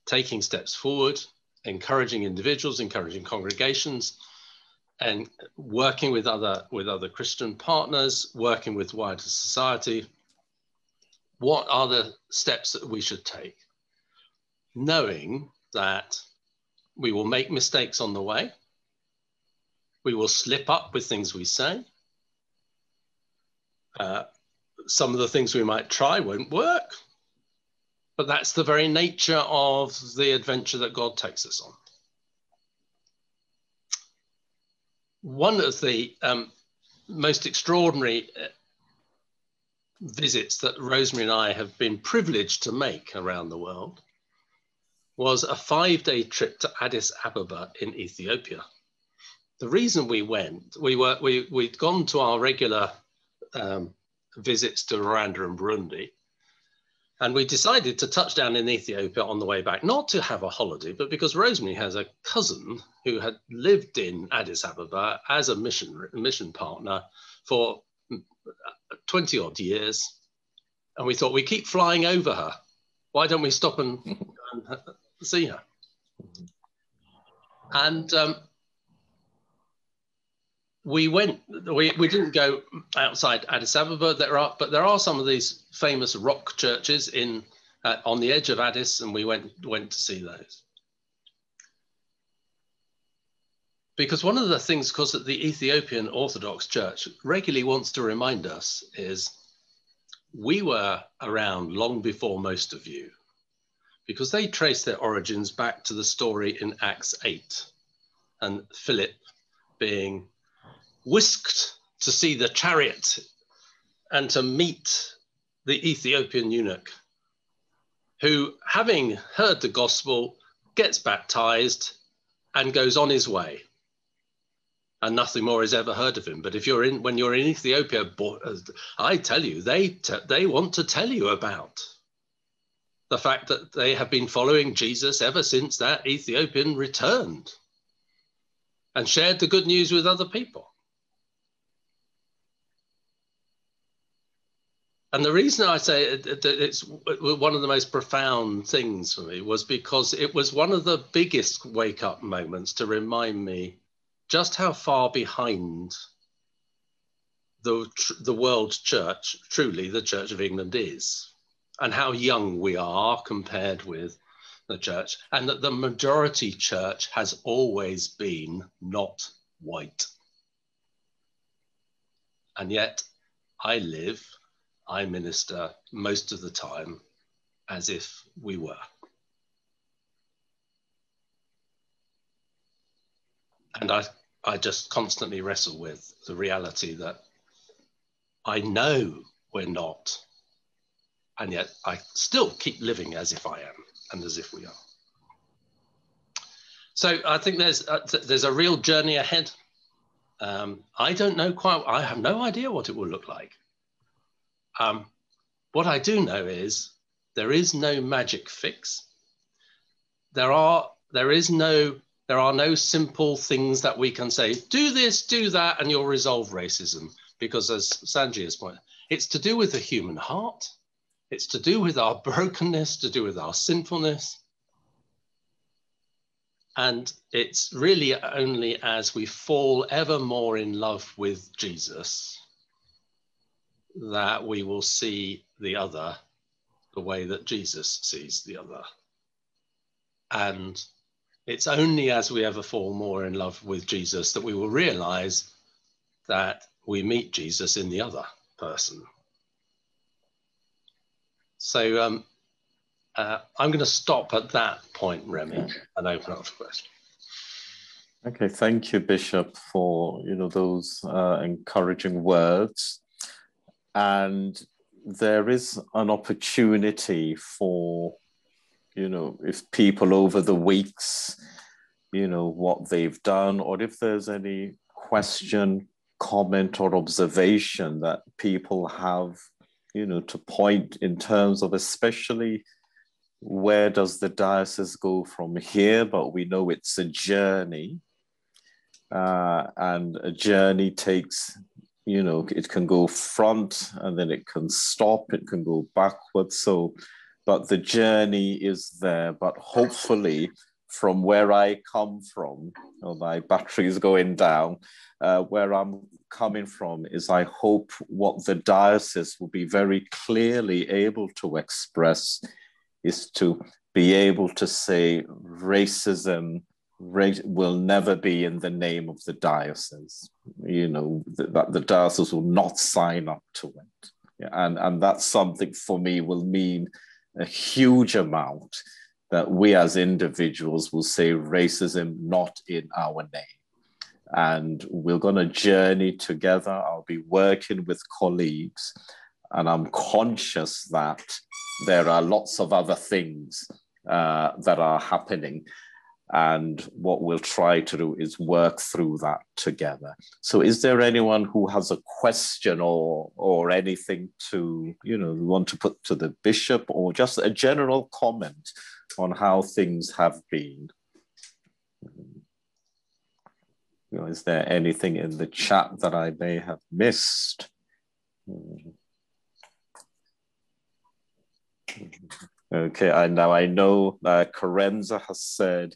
taking steps forward, encouraging individuals, encouraging congregations, and working with other Christian partners, working with wider society. What are the steps that we should take? Knowing that we will make mistakes on the way, we will slip up with things we say. Some of the things we might try won't work, but that's the very nature of the adventure that God takes us on. One of the most extraordinary visits that Rosemary and I have been privileged to make around the world was a 5-day trip to Addis Ababa in Ethiopia. The reason we went, we'd gone to our regular visits to Rwanda and Burundi, and we decided to touch down in Ethiopia on the way back, not to have a holiday, but because Rosemary has a cousin who had lived in Addis Ababa as a mission partner for 20 odd years. And we thought, we keep flying over her. Why don't we stop and see her? And we didn't go outside Addis Ababa, but there are some of these famous rock churches on the edge of Addis, and we went to see those. Because one of the things, because the Ethiopian Orthodox Church regularly wants to remind us is we were around long before most of you, because they trace their origins back to the story in Acts 8, and Philip being whisked to see the chariot and to meet the Ethiopian eunuch, who, having heard the gospel, gets baptized and goes on his way. And nothing more is ever heard of him. But when you're in Ethiopia, I tell you, they want to tell you about the fact that they have been following Jesus ever since that Ethiopian returned and shared the good news with other people. And the reason I say it's one of the most profound things for me was because it was one of the biggest wake-up moments to remind me just how far behind the world church, truly the Church of England, is, and how young we are compared with the church, and that the majority church has always been not white. And yet I minister most of the time as if we were. And I just constantly wrestle with the reality that I know we're not, and yet I still keep living as if I am and as if we are. So I think there's a real journey ahead. I don't know I have no idea what it will look like. What I do know is there is no magic fix. There are no simple things that we can say, do this, do that, and you'll resolve racism. Because as Sanjee has pointed, it's to do with the human heart. It's to do with our brokenness, to do with our sinfulness. And it's really only as we fall ever more in love with Jesus that we will see the other the way that Jesus sees the other. And it's only as we ever fall more in love with Jesus that we will realize that we meet Jesus in the other person. So I'm going to stop at that point, Remi, and open up for questions. Okay, thank you, Bishop, for those encouraging words. And there is an opportunity for, if people over the weeks, what they've done, or if there's any question, comment, or observation that people have, to point in terms of especially where does the diocese go from here, but we know it's a journey. And a journey takes, it can go front and then it can stop, it can go backwards. So, but the journey is there. But hopefully from where I come from, my battery is going down, where I'm coming from is I hope what the diocese will be very clearly able to express is to be able to say racism will never be in the name of the diocese, that the diocese will not sign up to it. Yeah, and that's something for me will mean a huge amount, that we as individuals will say racism not in our name. And we're going to journey together. I'll be working with colleagues, and I'm conscious that there are lots of other things that are happening. And what we'll try to do is work through that together. So is there anyone who has a question or anything to, want to put to the bishop, or just a general comment on how things have been? Is there anything in the chat that I may have missed? Okay, I know Carenza has said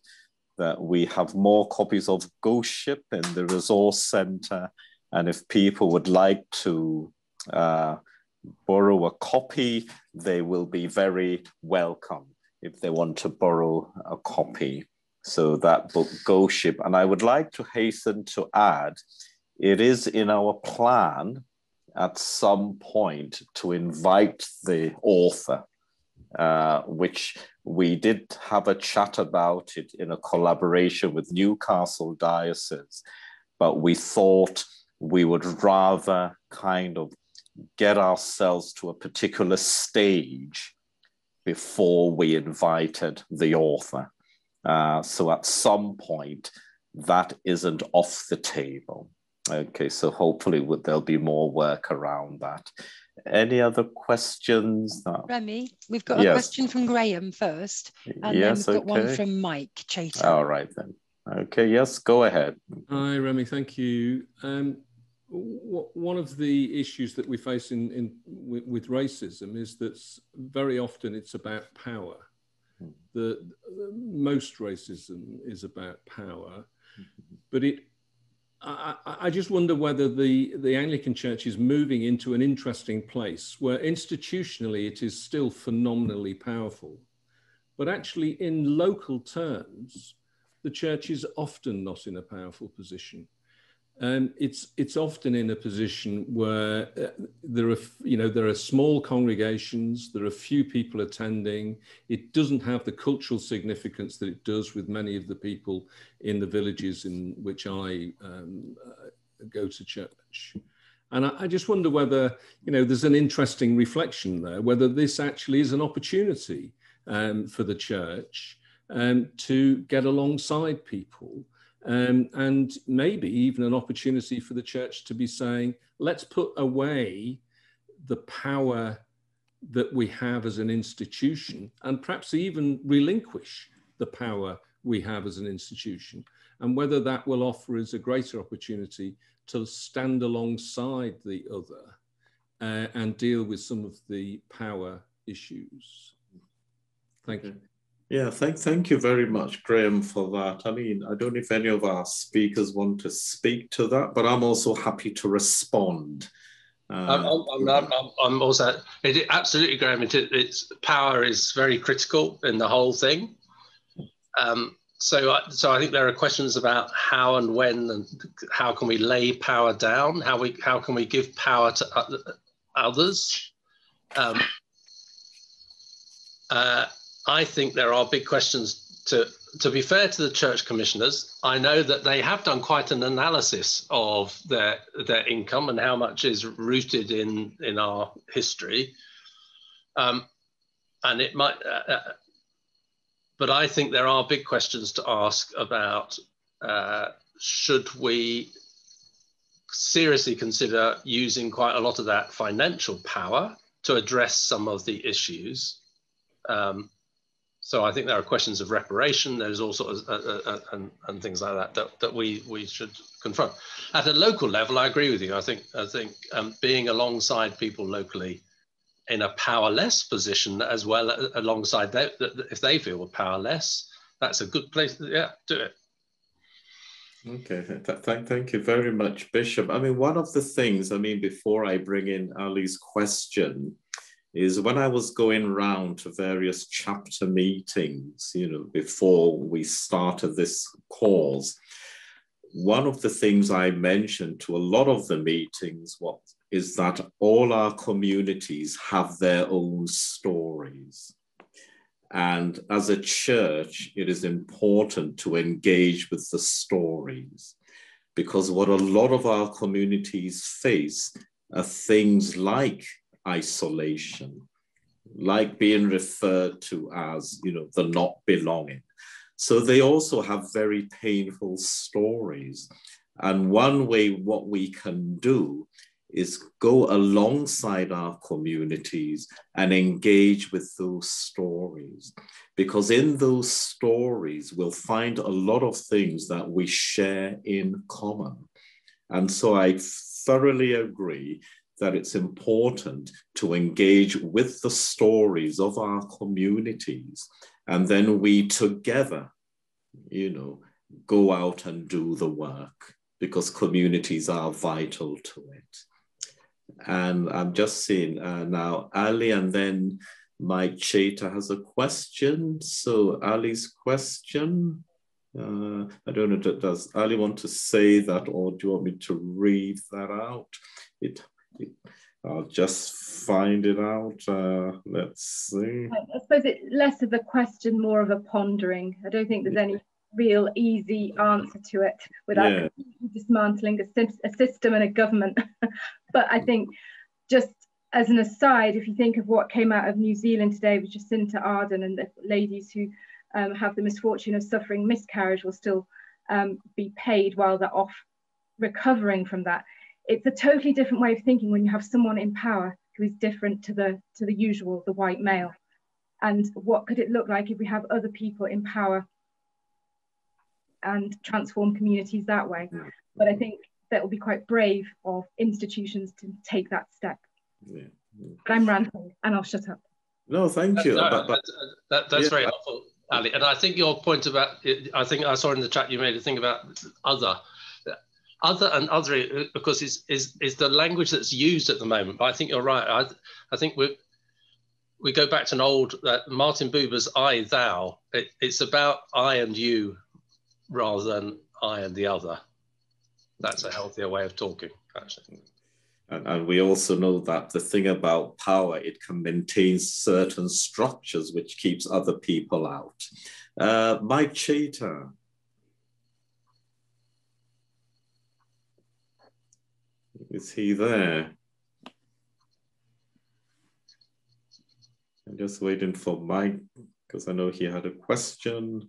that we have more copies of Ghost Ship in the resource center, and if people would like to borrow a copy, they will be very welcome if they want to borrow a copy. So that book, Ghost Ship, and I would like to hasten to add, it is in our plan at some point to invite the author, which we did have a chat about it in a collaboration with Newcastle Diocese, but we thought we would rather kind of get ourselves to a particular stage before we invited the author. So at some point, that isn't off the table. Okay, so hopefully there'll be more work around that. Any other questions? Remi, we've got a question from Graham first, and then we've got one from Mike Chater. All right then. Okay, yes, go ahead. Hi, Remi, thank you. One of the issues that we face with racism is that very often it's about power. Most racism is about power, but I just wonder whether the Anglican Church is moving into an interesting place where institutionally it is still phenomenally powerful, but actually in local terms, the Church is often not in a powerful position. It's often in a position where there are small congregations, there are few people attending. It doesn't have the cultural significance that it does with many of the people in the villages in which I go to church. And I just wonder whether, there's an interesting reflection there, whether this actually is an opportunity for the Church to get alongside people. And maybe even an opportunity for the Church to be saying, let's put away the power that we have as an institution and perhaps even relinquish the power we have as an institution, and whether that will offer us a greater opportunity to stand alongside the other and deal with some of the power issues. Thank you. Yeah, thank you very much, Graham, for that. I mean, I don't know if any of our speakers want to speak to that, but I'm also happy to respond. I'm also, absolutely, Graham, it's power is very critical in the whole thing. So I think there are questions about how and when and how can we lay power down, how can we give power to others. I think there are big questions to be fair to the church commissioners. I know that they have done quite an analysis of their income and how much is rooted in our history. And it might, but I think there are big questions to ask about, should we seriously consider using quite a lot of that financial power to address some of the issues? So I think there are questions of reparation. There's all sorts of, and things like that we should confront. At a local level, I agree with you. I think being alongside people locally in a powerless position as well, alongside them, if they feel powerless, that's a good place. Yeah, do it. Okay, thank you very much, Bishop. I mean, one of the things, before I bring in Ali's question, is when I was going round to various chapter meetings, before we started this cause, one of the things I mentioned to a lot of the meetings is that all our communities have their own stories. And as a church, it is important to engage with the stories, because what a lot of our communities face are things like isolation, like being referred to as, the not belonging. So they also have very painful stories. And one way what we can do is go alongside our communities and engage with those stories, because in those stories, we'll find a lot of things that we share in common. And so I thoroughly agree that it's important to engage with the stories of our communities, and then we together, go out and do the work, because communities are vital to it. And I'm just seeing now Ali, and then Mike Chater has a question. So Ali's question, I don't know, does Ali want to say that, or do you want me to read that out? I'll just find it out. Let's see. I suppose it's less of a question, more of a pondering. I don't think there's any real easy answer to it without dismantling a system and a government. But I think, just as an aside, if you think of what came out of New Zealand today with Jacinta Ardern, and the ladies who have the misfortune of suffering miscarriage will still be paid while they're off recovering from that. It's a totally different way of thinking when you have someone in power who is different to the usual, the white male. And what could it look like if we have other people in power and transform communities that way? But I think that will be quite brave of institutions to take that step. Yeah. But I'm ranting and I'll shut up. No, thank you. That's very helpful, Ali. And I think your point about, I think I saw in the chat you made a thing about other and other, because is the language that's used at the moment. But I think you're right. I think we go back to an old Martin Buber's I, thou. It's about I and you rather than I and the other. That's a healthier way of talking, actually. And we also know that the thing about power, it can maintain certain structures which keeps other people out. Mike Chater. Is he there? I'm just waiting for Mike because I know he had a question.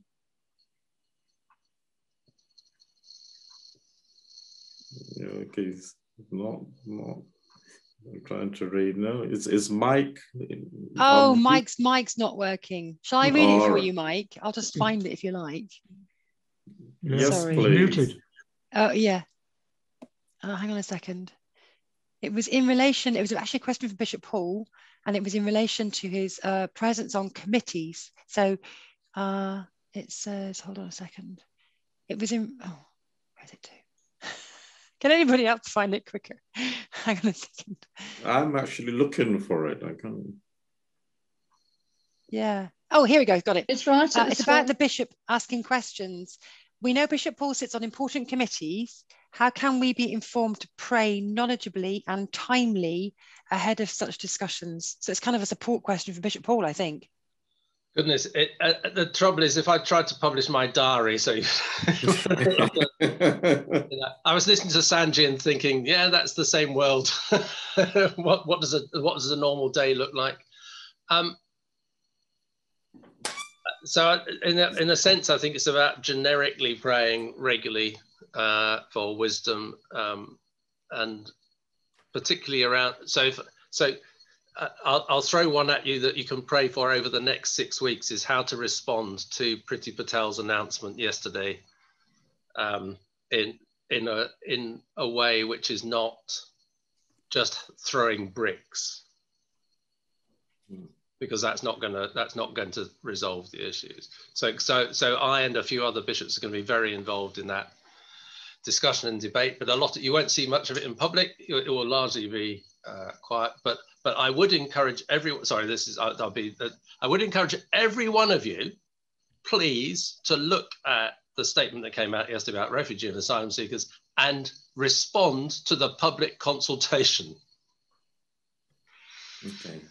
Okay, he's not. I'm trying to read now. Is Mike? Oh, Mike's not working. Shall I read it for you, Mike? I'll just find it if you like. Yes, sorry. please. Muted. Oh, yeah. Hang on a second. It was actually a question for Bishop Paul, and it was in relation to his presence on committees. So it says, hold on a second. It was in, where's it to? Can anybody else find it quicker? Hang on a second. I'm actually looking for it. I can't. Yeah. Oh, here we go. Got it. It's right. It's about the bishop asking questions. We know Bishop Paul sits on important committees. How can we be informed to pray knowledgeably and timely ahead of such discussions? So it's kind of a support question for Bishop Paul, I think. Goodness, the trouble is, if I tried to publish my diary, so I was listening to Sanjee and thinking, yeah, that's the same world. what does a normal day look like? So in a sense, I think it's about generically praying regularly for wisdom, and particularly around. I'll throw one at you that you can pray for over the next 6 weeks, is how to respond to Priti Patel's announcement yesterday in a way which is not just throwing bricks, because that's not going to resolve the issues. So I and a few other bishops are going to be very involved in that discussion and debate, but you won't see much of it in public. It will largely be quiet, but I would encourage everyone. Sorry, I would encourage every one of you, please, to look at the statement that came out yesterday about refugee and asylum seekers and respond to the public consultation. Okay.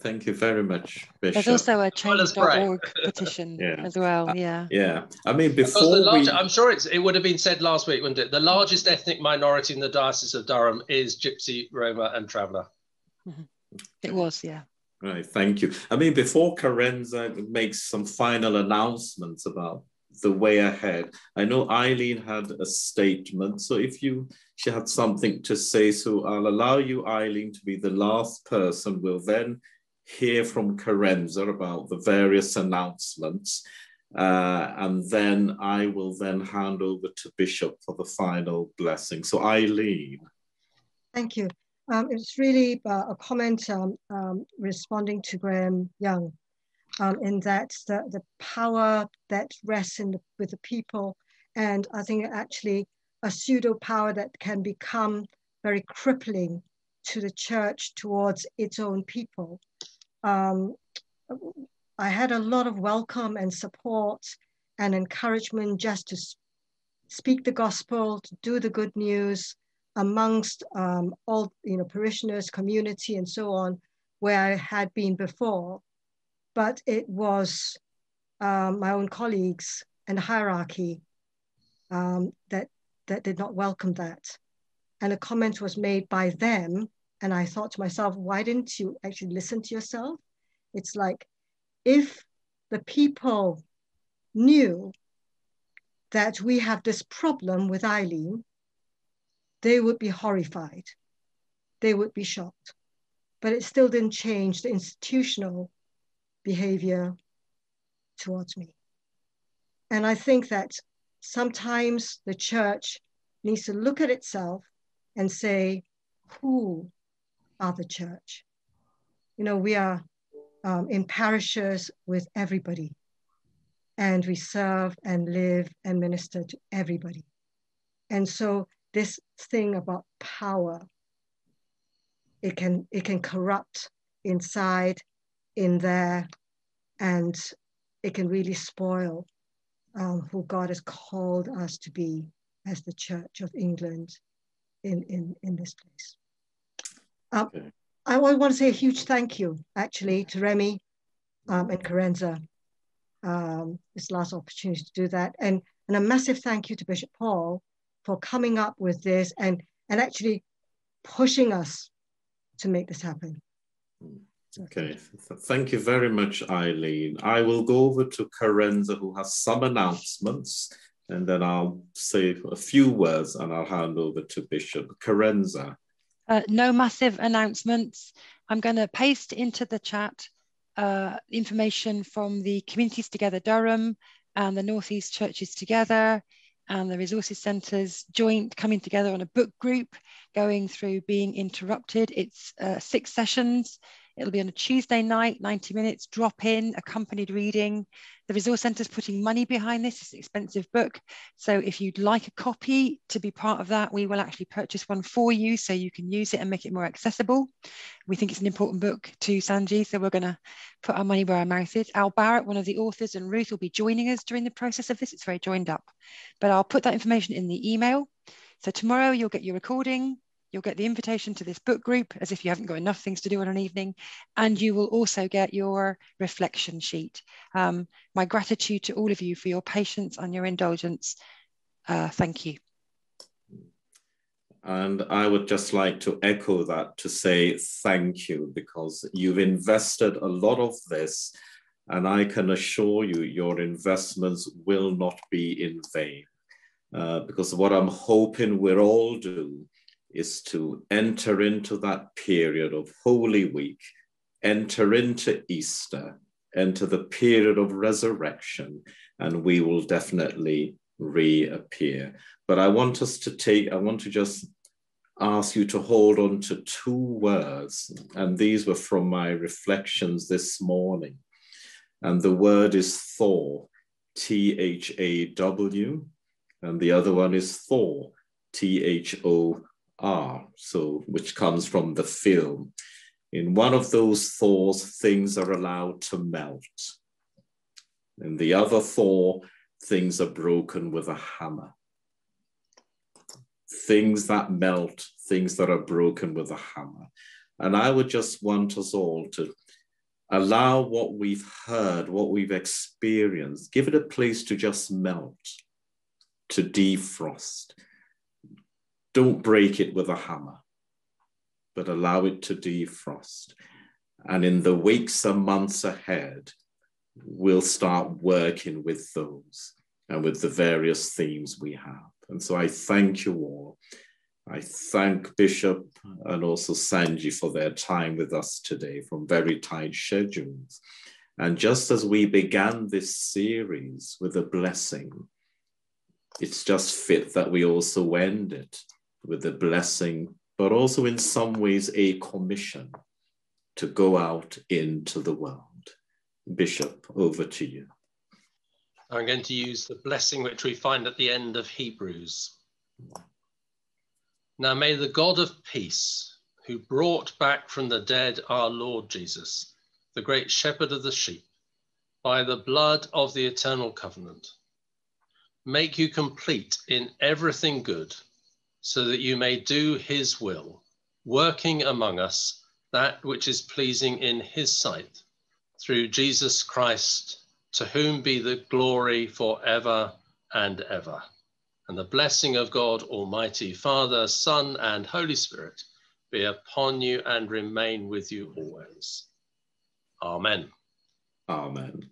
Thank you very much, Bishop. There's also a change.org petition as well. Yeah. Yeah. I mean, before I'm sure it would have been said last week, wouldn't it? The largest ethnic minority in the Diocese of Durham is Gypsy, Roma, and Traveller. Mm-hmm. It was, yeah. Right. Thank you. I mean, before Carenza makes some final announcements about the way ahead, I know Eileen had a statement. So if she had something to say, so I'll allow you, Eileen, to be the last person. We'll then hear from Carenza about the various announcements, and then I will then hand over to Bishop for the final blessing. So Eileen. Thank you. It's really a comment responding to Graham Young, in that the power that rests with the people, and I think actually a pseudo power that can become very crippling to the church towards its own people. I had a lot of welcome and support and encouragement just to speak the gospel, to do the good news, amongst all, parishioners, community, and so on, where I had been before, but it was my own colleagues and hierarchy that did not welcome that. And a comment was made by them, and I thought to myself, why didn't you actually listen to yourself? It's like, if the people knew that we have this problem with Eileen, they would be horrified. They would be shocked. But it still didn't change the institutional behavior towards me. And I think that sometimes the church needs to look at itself and say, who are the church? We are in parishes with everybody, and we serve and live and minister to everybody. And so this thing about power, it can corrupt inside, in there, and it can really spoil who God has called us to be as the Church of England in this place. Okay. I want to say a huge thank you, actually, to Remi and Carenza. This last opportunity to do that. And a massive thank you to Bishop Paul for coming up with this and actually pushing us to make this happen. Okay, thank you very much, Eileen. I will go over to Carenza, who has some announcements, and then I'll say a few words and I'll hand over to Bishop. Carenza. No massive announcements. I'm going to paste into the chat information from the Communities Together Durham and the North East Churches Together and the Resources Centres joint coming together on a book group going through Being Interrupted. It's 6 sessions. It'll be on a Tuesday night, 90 minutes, drop in, accompanied reading. The Resource Centre's putting money behind this. It's an expensive book. So if you'd like a copy to be part of that, we will actually purchase one for you so you can use it and make it more accessible. We think it's an important book to Sanjee, so we're going to put our money where our mouth is. Al Barrett, one of the authors, and Ruth will be joining us during the process of this. It's very joined up. But I'll put that information in the email. So tomorrow you'll get your recording. You'll get the invitation to this book group as if you haven't got enough things to do on an evening. And you will also get your reflection sheet. My gratitude to all of you for your patience and your indulgence. Thank you. And I would just like to echo that to say thank you, because you've invested a lot of this, and I can assure you your investments will not be in vain. Because what I'm hoping we'll all do is to enter into that period of Holy Week, enter into Easter, enter the period of resurrection, and we will definitely reappear. But I want to just ask you to hold on to 2 words, and these were from my reflections this morning. And the word is Thaw, T-H-A-W, and the other one is Thor, T-H-O-R, so which comes from the film. In one of those thaws, things are allowed to melt. In the other thaw, things are broken with a hammer. Things that melt, things that are broken with a hammer. And I would just want us all to allow what we've heard, what we've experienced, give it a place to just melt, to defrost. Don't break it with a hammer, but allow it to defrost. And in the weeks and months ahead, we'll start working with those and with the various themes we have. And so I thank you all. I thank Bishop and also Sanjee for their time with us today from very tight schedules. And just as we began this series with a blessing, it's just fit that we also end it with a blessing, but also in some ways a commission to go out into the world. Bishop, over to you. I'm going to use the blessing which we find at the end of Hebrews. Now may the God of peace, who brought back from the dead our Lord Jesus, the great shepherd of the sheep, by the blood of the eternal covenant, make you complete in everything good, so that you may do his will, working among us that which is pleasing in his sight, through Jesus Christ, to whom be the glory forever and ever. And the blessing of God Almighty, Father, Son, and Holy Spirit be upon you and remain with you always. Amen. Amen.